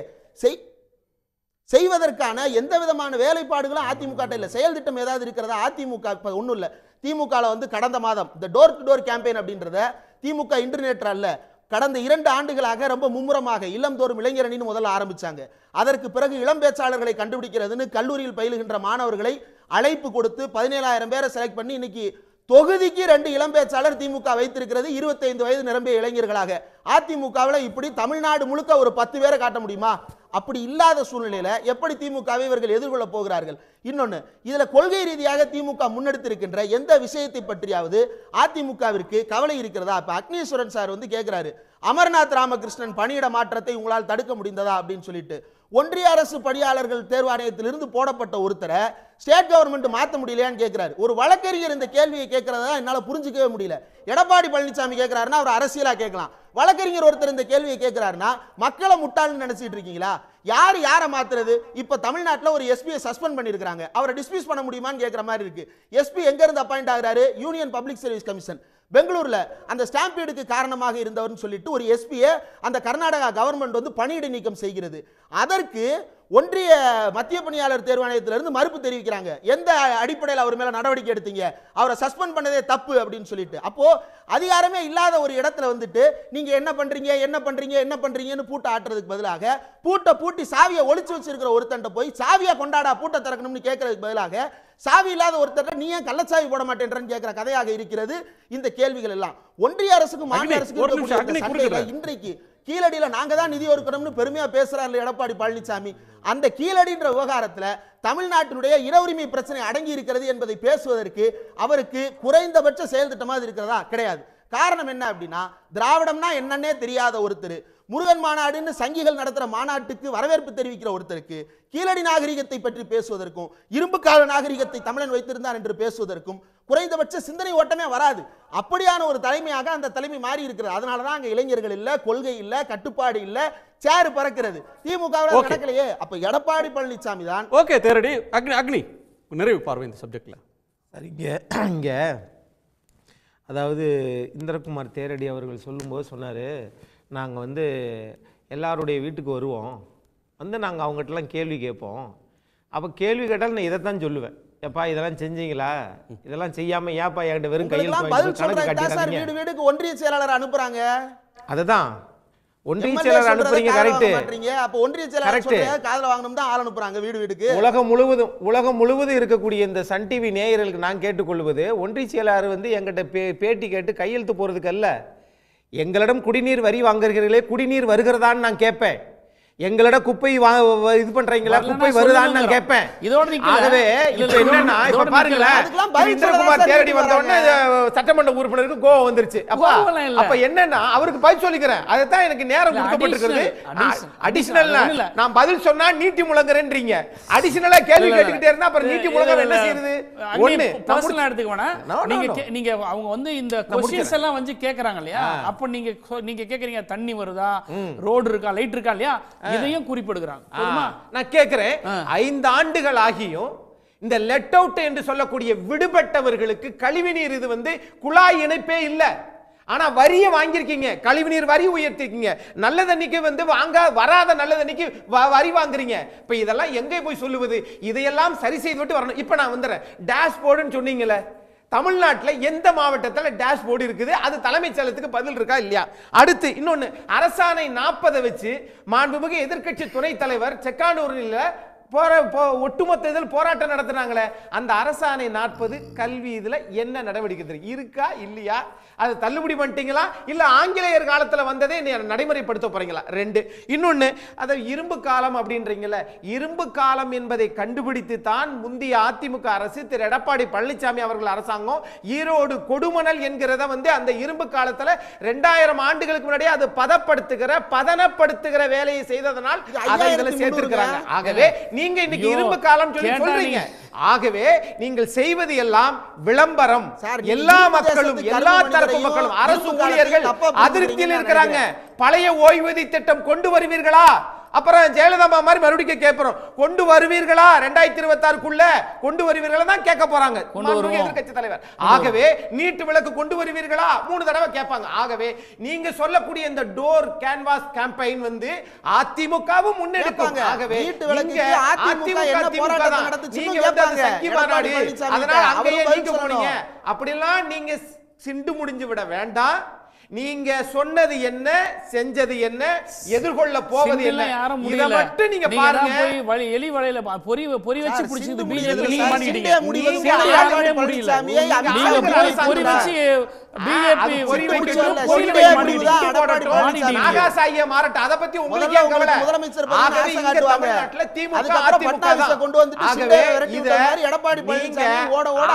செய்வதற்கான எந்த விதமான வேலைப்பாடுகளும் அதிமுக இல்ல. செயல் திட்டம் ஏதாவது இருக்கிறதா? அதிமுக இப்ப ஒண்ணும் இல்ல. திமுக வந்து கடந்த மாதம் இந்த டோர் டு டோர் கேம்பெயின் அப்படின்றத திமுக இன்டர்நெட் அல்ல, கடந்த 2 ஆண்டுகளாக ரொம்ப மும்முரமாக இல்லம்தோறும் இளைஞரணின்னு முதல்ல ஆரம்பிச்சாங்க. அதற்கு பிறகு இளம் பேச்சாளர்களை கண்டுபிடிக்கிறதுன்னு கல்லூரியில் பயிலுகின்ற மாணவர்களை அழைப்பு கொடுத்து 17,000 பேரை செலக்ட் பண்ணி இன்னைக்கு தொகுதிக்கு 2 இளம் பேச்சாளர் திமுக வைத்திருக்கிறது, 25 வயது நிரம்பிய இளைஞர்களாக. அதிமுகவில் இப்படி தமிழ்நாடு முழுக்க ஒரு 10 பேரை காட்ட முடியுமா? அப்படி இல்லாத சூழ்நிலையில எப்படி திமுகவை இவர்கள் எதிர்கொள்ள போகிறார்கள்? இன்னொன்னு, இதுல கொள்கை ரீதியாக திமுக முன்னெடுத்திருக்கின்ற எந்த விஷயத்தை பற்றியாவது அதிமுகவிற்கு கவலை இருக்கிறதா? இப்ப அக்னீஸ்வரன் சார் வந்து கேட்கிறாரு, அமர்நாத் ராமகிருஷ்ணன் பணியிட மாற்றத்தை உங்களால் தடுக்க முடிந்ததா அப்படின்னு சொல்லிட்டு. ஒன்றிய அரசு பணியாளர்கள் தேர்வாணையத்திலிருந்து போடப்பட்ட ஒருத்தரை ஸ்டேட் கவர்மெண்ட் மாற்ற முடியலையான்னு கேட்கிறாரு. ஒரு வழக்கறிஞர் இந்த கேள்வியை கேட்கறதா என்னால புரிஞ்சுக்கவே முடியல. எடப்பாடி பழனிசாமி கேட்கிறாருன்னா அவர் அரசியலா கேட்கலாம், வழக்கறிஞர் ஒருத்தர் இந்த கேள்வியை கேட்கிறாருன்னா மக்களை முட்டாள்னு நினைச்சிட்டு இருக்கீங்களா? யார் யாரை மாத்துறது? இப்ப தமிழ்நாட்டில் ஒரு எஸ்பியை சஸ்பெண்ட் பண்ணிருக்காங்க, அவரை டிஸ்மிஸ் பண்ண முடியுமான்னு கேட்கிற மாதிரி இருக்கு. எஸ்பி எங்க இருந்து அப்பாயிண்ட் ஆகிறாரு? யூனியன் பப்ளிக் சர்வீஸ் கமிஷன் பெங்களூர்ல அந்த ஸ்டாம்பீடுக்கு காரணமாக இருந்தவர்னு சொல்லிட்டு ஒரு எஸ்பியை அந்த கர்நாடகா கவர்மெண்ட் வந்து பணியிடை நீக்கம் செய்கிறது. அதற்கு ஒன்றிய மத்திய பணியாளர் தேர்வாணையத்திலிருந்து மறுப்பு தெரிவிக்கிறாங்க. எந்த அடிப்படையில் அவர் மேல நடவடிக்கை எடுத்தீங்க? அவரை சஸ்பெண்ட் பண்ணதே தப்பு அப்படின்னு சொல்லிட்டு. அப்போ அதிகாரமே இல்லாத ஒரு இடத்துல வந்துட்டு நீங்க என்ன பண்றீங்கன்னு பூட்டை ஆட்டுறதுக்கு பதிலாக பூட்டை பூட்டி சாவியை ஒளிச்சு வச்சிருக்கிற ஒருத்தன்ட்ட போய் சாவியை கொண்டாடா பூட்டை திறக்கணும்னு கேட்கறதுக்கு பதிலாக சாவி இல்லாத ஒருத்தர் நீ ஏன் கள்ளச்சாவி போட மாட்டேன்றன்னு கேட்கிற கதையாக இருக்கிறது இந்த கேள்விகள் எல்லாம். ஒன்றிய அரசுக்கும் மாநில அரசுக்கும் இன்றைக்கு கீழடியில நாங்க தான் நிதி ஒதுக்கணும்னு பெருமையா பேசுறாரு எடப்பாடி பழனிசாமி. அந்த கீழடின்ற விவகாரத்துல தமிழ்நாட்டினுடைய இன உரிமை பிரச்சனை அடங்கி இருக்கிறது என்பதை பேசுவதற்கு அவருக்கு குறைந்தபட்ச செயல் திட்டமாக இருக்கிறதா? கிடையாது. காரணம் என்ன அப்படின்னா, திராவிடம்னா என்னன்னே தெரியாத ஒருத்தர், முருகன் மாநாடுன்னு சங்கிகள் நடத்துற மாநாட்டுக்கு வரவேற்பு தெரிவிக்கிற ஒருத்தருக்கு கீழடி நாகரிகத்தை பற்றி பேசுவதற்கும் இரும்பு கால நாகரிகத்தை தமிழன் வைத்திருந்தார் என்று பேசுவதற்கும் குறைந்தபட்ச சிந்தனை ஓட்டமே வராது. அப்படியான ஒரு தலைமையாக அந்த தலைமை மாறி இருக்கிறது. அதனாலதான் அங்க இளைஞர்கள் இல்ல, கொள்கை இல்ல, கட்டுப்பாடு இல்ல, சேறு பறக்கிறது. திமுக நடக்கலையே. அப்ப எடப்பாடி பழனிசாமி தான். ஓகே தேரடி. அக்னி நிறைவு பார்வை இந்த சப்ஜெக்ட்ல. இங்க அதாவது இந்திரகுமார் தேரடி அவர்கள் சொல்லும்போது சொன்னாரு, நாங்கள் வந்து எல்லாருடைய வீட்டுக்கு வருவோம், வந்து நாங்கள் அவங்ககிட்டலாம் கேள்வி கேட்போம். அப்போ கேள்வி கேட்டாலும் நான் இதைத்தான் சொல்லுவேன், எப்பா இதெல்லாம் செஞ்சீங்களா, இதெல்லாம் செய்யாமல் ஏப்பா என்கிட்ட வெறும் கையில் பதில் கணக்கு சொல்றதுக்கு சார் காட்டிடுறீங்க. வீடு வீடுக்கு ஒன்றிய செயலாளர் அனுப்புறாங்க. அதுதான் ஒன்றிய செயலர் அனுப்புறீங்க, கரெக்ட். அப்ப ஒன்றிய செயலாளர் சொல்றத காதுல வாங்கணும் தான் ஆள் அனுப்புறாங்க வீடு வீடுக்கு. உலகம் முழுவதும் இருக்கக்கூடிய இந்த சன் டிவி நேயர்களுக்கு நான் கேட்டுக்கொள்வது, ஒன்றிய செயலாளர் வந்து எங்கிட்ட பேட்டி கேட்டு கையெழுத்து போறதுக்கு அல்ல, எங்களிடம் குடிநீர் வரி வாங்குகிறீர்களே, குடிநீர் வருகிறதான்னு நான் கேட்பேன். எங்களிடம் குப்பை இது பண்றீங்களா, குப்பை வருதான்னு நான் கேட்பேன். ஆகவே இப்ப என்னன்னா, இப்ப பாருங்களேன், இந்திரகுமார் தேரடி வந்த உடனே சட்டமன்ற உறுப்பினருக்கு கோவம் வந்துருச்சு. அப்ப என்னன்னா அவருக்கு பதில் சொல்லிக்கிறேன், அதுதான் எனக்கு நேரம் கொடுக்கப்பட்டிருக்கிறது. அடிஷனல் நான் பதில் சொன்னா நீட்டி முழங்குறேன்றீங்க, அடிஷனலா கேள்வி கேட்டுக்கிட்டே இருந்தா அப்புறம் நீட்டி முழங்க என்ன செய்யுது? ஒண்ணு பர்சனலா எடுத்துக்க வேணாம். நீங்க அவங்க வந்து இந்த क्वेश्चंस எல்லாம் வந்து கேக்குறாங்க இல்லையா, அப்ப நீங்க கேக்குறீங்க தண்ணி வருதா, ரோடு இருக்கா, லைட் இருக்கா இல்லையா, இதையும் குறிப்பிடுகிறாங்க. நான் கேக்குறேன், 5 ஆண்டுகள் ஆகியும் இந்த லெட் அவுட் என்று சொல்லக்கூடிய விடுபட்டவர்களுக்கு கழிவுநீர் இது வந்து குழாய் இணைப்பே இல்ல. ஆனா வரியை வாங்கியிருக்கீங்க, கழிவுநீர் வரி உயர்த்திருக்கீங்க, நல்ல தண்ணிக்கு வந்து வராத நல்ல தண்ணிக்கு வரி வாங்குறீங்க. இப்ப இதெல்லாம் எங்கே போய் சொல்லுவது? இதையெல்லாம் சரி செய்துவிட்டு வரணும். இப்ப நான் வந்துடுறேன், டேஷ்போர்டுன்னு சொன்னீங்களே, தமிழ்நாட்டில் எந்த மாவட்டத்தில் டேஷ்போர்டு இருக்குது, அது தலைமைச் செயலகத்துக்கு பதில் இருக்கா இல்லையா? அடுத்து இன்னொன்னு, அரசாணை 40 வச்சு மாண்புமிகு எதிர்க்கட்சி துணைத் தலைவர் செக்கானூரில் ஒட்டுமொத்த இதில் போராட்டம் நடத்தினாங்களே, அந்த அரசாணை 40 கல்வி இதுல என்ன நடவடிக்கை இருக்கா இல்லையா? அது தள்ளுபடி பண்ணிட்டீங்களா, இல்ல ஆங்கிலேயர் காலத்துல வந்ததே நடைமுறைப்படுத்த போறீங்களா? 2. இன்னொன்னு, அதை இரும்பு காலம் அப்படின்றீங்களே, இரும்பு காலம் என்பதை கண்டுபிடித்து தான் முந்தைய அதிமுக அரசு, திரு எடப்பாடி பழனிசாமி அவர்கள் அரசாங்கம் ஈரோடு கொடுமணல் என்கிறத வந்து அந்த இரும்பு காலத்துல 2000 ஆண்டுகளுக்கு முன்னாடி அது பதனப்படுத்துகிற வேலையை செய்ததனால் அதை இதுல சேர்த்திருக்கிறாங்க. ஆகவே நீங்க இன்னைக்கு இரும்பு காலம் சொல்லி சொல்றீங்க. ஆகவே நீங்கள் செய்வது எல்லாம் விளம்பரம். எல்லா மக்களும், எல்லா தரப்பு மக்களும், அரசு ஊழியர்கள் அதிருப்தியில் இருக்கிறாங்க. பழைய ஓய்வூதிய திட்டம் கொண்டு வருவீர்களா? அப்புறம் ஜெயலலிதா மாதிரி மறுபடியும் கேட்கிறோம், கொண்டு வருவீர்களா 2026க்குள்ள கொண்டு வருவீர்களா தான் கேட்க போறாங்க எதிர்க்கட்சி தலைவர். ஆகவே நீட்டு விளக்கு கொண்டு வருவீர்களா 3 தடவை கேட்பாங்க. ஆகவே நீங்க சொல்லக்கூடிய இந்த டோர் கேன்வாஸ் கேம்பெயின் வந்து அதிமுகவும் முன்னெடுக்கும். ஆகவே நீங்க வந்து சக்தி மாநாடு, அதனால அங்கேயே நீங்க போனீங்க, அப்படிலாம் நீங்க சிண்டு முடிஞ்சு விட வேண்டாம். நீங்க சொன்னது என்ன, செஞ்சது என்ன, எதிர்கொள்ள போவது என்ன, இத மட்டும் நீங்க பாருங்க. போய் எலி வலையில பொறி வச்சு புடிச்சிட்டு பிஜேபி நீங்க மாட்டிட்டீங்க. நாகாசாயிய மாறட்டும், அத பத்தி உங்களுக்கு ஏன் கவலை? ஆகவே இங்க தமிழ்நாட்டுல திமுக அதிமுக கொண்டு வந்து ஆகவே இத எடப்பாடி பழனிசாமி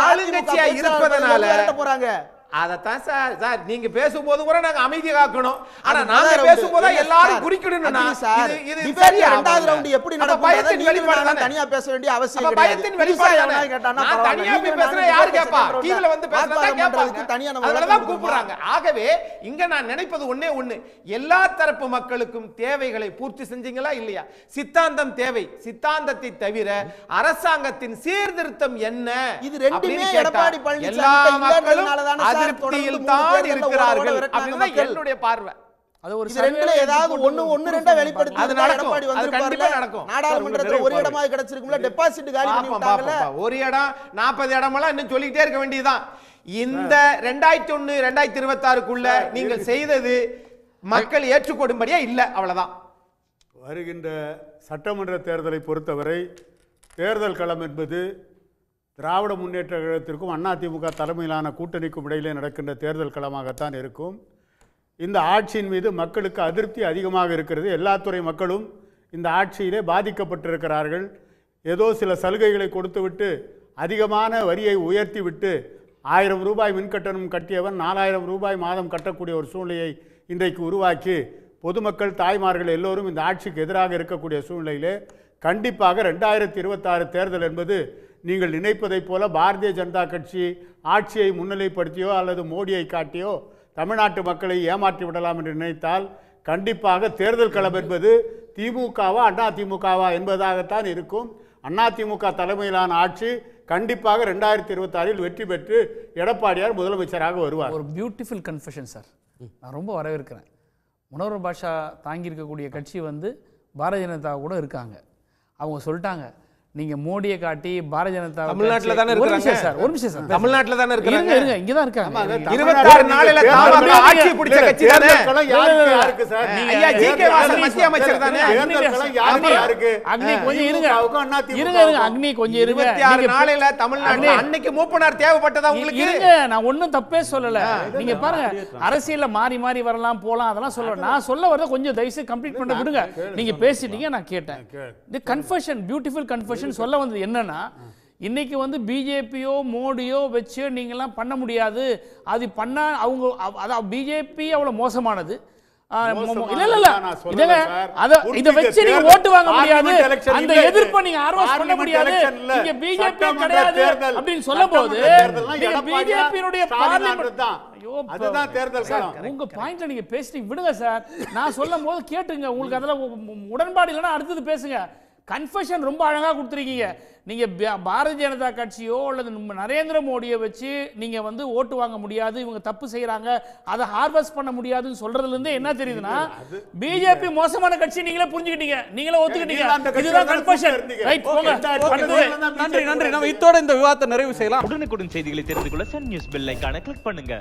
ஆளுங்கட்சியா இருப்பதனால போறாங்க. அதத்தான் சார் நீங்க பேசும்போது கூட நாங்க அமைதி காக்கணும், ஆனா நாங்க பேசும்போது எல்லாரும் குறிக்கிடணும்னா இது சரியா? இரண்டாவது ரவுண்ட் எப்படி நடக்கும்? பயத்தின் வெளிப்பாடு தான், தனியா பேச வேண்டிய அவசியம் கிடையாது. பயத்தின் வெளிப்பாடு கேட்டானா நான் தனியா போய் பேசுறா யார் கேப்பா? கீழ வந்து பேசுறதா கேட்பாங்க, தனியா நம்ம அதனால கூப்பிடுறாங்க. ஆகவே இங்க நான் நினைப்பது ஒண்ணே, எல்லா தரப்பு மக்களுக்கும் தேவைகளை பூர்த்தி செஞ்சீங்களா இல்லையா? சித்தாந்தம் தேவை, சித்தாந்தத்தை தவிர அரசாங்கத்தின் சீர்திருத்தம் என்ன? இது ரெண்டுமே எடப்பாடி பழனிசாமி மக்களும் அதிருப்தியில் தான் இருக்கிறார்கள் அப்படின்னா என்னுடைய பார்வை. அது ஒரு ரெண்டுல ஏதாவது ஒன்னு ரெண்டா வெளிப்படுத்தி அது நடக்கும், அது கண்டிப்பா நடக்கும். நாடாளுமன்றத்துல ஒரு இடமா கிடைச்சிருக்கும்ல, டெபாசிட் காலி பண்ணி விட்டாங்கல, ஒரு இடம் 40 இடமெல்லாம் இன்னும் சொல்லிட்டே இருக்க வேண்டியதுதான். இந்த 2001 2026க்குள்ள நீங்கள் செய்தது மக்கள் ஏற்றுக்கொள்ளும்படியா இல்ல, அவ்வளவுதான். வருகின்ற சட்டமன்ற தேர்தலை பொறுத்தவரை தேர்தல் களம் என்பது திராவிட முன்னேற்ற கழகத்திற்கும் அதிமுக தலைமையிலான கூட்டணிக்கும் இடையிலே நடக்கின்ற தேர்தல் களமாகத்தான் இருக்கும். இந்த ஆட்சியின் மீது மக்களுக்கு அதிருப்தி அதிகமாக இருக்கிறது. எல்லா துறை மக்களும் இந்த ஆட்சியிலே பாதிக்கப்பட்டிருக்கிறார்கள். ஏதோ சில சலுகைகளை கொடுத்துவிட்டு அதிகமான வரியை உயர்த்தி விட்டு 1000 ரூபாய் மின்கட்டணம் கட்டியவன் 4000 ரூபாய் மாதம் கட்டக்கூடிய ஒரு சூழ்நிலையை இன்றைக்கு உருவாக்கி பொதுமக்கள், தாய்மார்கள் எல்லோரும் இந்த ஆட்சிக்கு எதிராக இருக்கக்கூடிய சூழ்நிலையிலே கண்டிப்பாக 2026 தேர்தல் என்பது நீங்கள் நினைப்பதைப் போல பாரதிய ஜனதா கட்சி ஆட்சியை முன்னிலைப்படுத்தியோ அல்லது மோடியை காட்டியோ தமிழ்நாட்டு மக்களை ஏமாற்றி விடலாம் என்று நினைத்தால் கண்டிப்பாக தேர்தல் களம் என்பது திமுகவா அதிமுகவா என்பதாகத்தான் இருக்கும். அதிமுக தலைமையிலான ஆட்சி கண்டிப்பாக 2026 வெற்றி பெற்று எடப்பாடியார் முதலமைச்சராக வருவார். ஒரு பியூட்டிஃபுல் கன்ஃபெஷன் சார், நான் ரொம்ப வரவேற்கிறேன். மனோகர் பாஷா தாங்கியிருக்கக்கூடிய கட்சி வந்து பாரதிய ஜனதா கூட இருக்காங்க. அவங்க சொல்லிட்டாங்க, நீங்க மோடியை காட்டி பாரதிய ஜனதா தமிழ்நாட்டுல தானே இருக்காங்க சார். ஒரு நிமிஷம் சார். தமிழ்நாட்டுல தானே இருக்காங்க. இருங்க இங்க தான் இருக்காங்க. 26 நாளில தாமாக ஆட்சி பிடிச்ச கட்சி தானே. யாருக்கு சார்? ஐயா ஜிகே வாசன் மத்திய அமைச்சர் தானே. அக்னி கொஞ்சம் இருங்க. இருங்க அக்னி கொஞ்சம் இருங்க. 26 நாளில தமிழ்நாட்டுல அன்னைக்கு மூப்பனார் தேவைப்பட்டதா உங்களுக்கு? இருங்க, நான் ஒண்ணும் தப்பே சொல்லல. நீங்க பாருங்க, அரசியல்ல மாறி மாறி வரலாம் போலாம், அதெல்லாம் சொல்ல. நான் சொல்ல வரத கொஞ்சம் தயவுசெய்து கம்ப்ளீட் பண்ண விடுங்க. நீங்க பேசிட்டீங்க, நான் கேட்டேன். தி கன்ஃபெஷன், பியூட்டிஃபுல் கன்ஃபெஷன் சொல்ல வந்தது என்னன்னா, இன்னைக்கு வந்து பிஜேபியோ மோடியோ வச்சு நீங்கெல்லாம் பண்ண முடியாது, அது பண்ணா அவங்க அதான் பிஜேபி அவ்வளவு மோசமானது. இல்ல இத வச்சு நீங்க ஓட்டு வாங்க முடியாது, அந்த எதிர்ப்பை நீங்க ஆர்வஸ் பண்ண முடியாது, நீங்க பிஜேபி கிடையாது அப்படின்னு சொல்லும்போது நீங்க பிஜேபியினுடைய பார்லிமென்ட் தான். அதுதான் தேர்தல் களம். உங்க பாயிண்ட்ல நீங்க பேசிட்டு விடுங்க சார். நான் சொல்லும் போது கேட்டுங்க. உங்களுக்கு அதெல்லாம் உடன்பாடு இல்லைன்னா அடுத்தது பேசுங்க. கன்ஃபெஷன் ரொம்ப அழகாக கொடுத்துருக்கீங்க. நீங்கள் பாரதிய ஜனதா கட்சியோ அல்லது நரேந்திர மோடியை வச்சு நீங்கள் வந்து ஓட்டு வாங்க முடியாது, இவங்க தப்பு செய்கிறாங்க, அதை ஹார்வெஸ்ட் பண்ண முடியாதுன்னு சொல்கிறதுலேருந்து என்ன தெரியுதுன்னா, பிஜேபி மோசமான கட்சி நீங்களே புரிஞ்சுக்கிட்டீங்க, நீங்களே ஒத்துக்கிட்டீங்க. இதுதான் கன்ஃபெஷன். ரைட், போங்க. நன்றி. நம்ம இதோட இந்த விவாதத்தை நிறைவு செய்யலாம். உடனுக்குடன் செய்திகளை தெரிந்து கொள்ள சன் நியூஸ் பெல் ஐகானை கிளிக் பண்ணுங்க.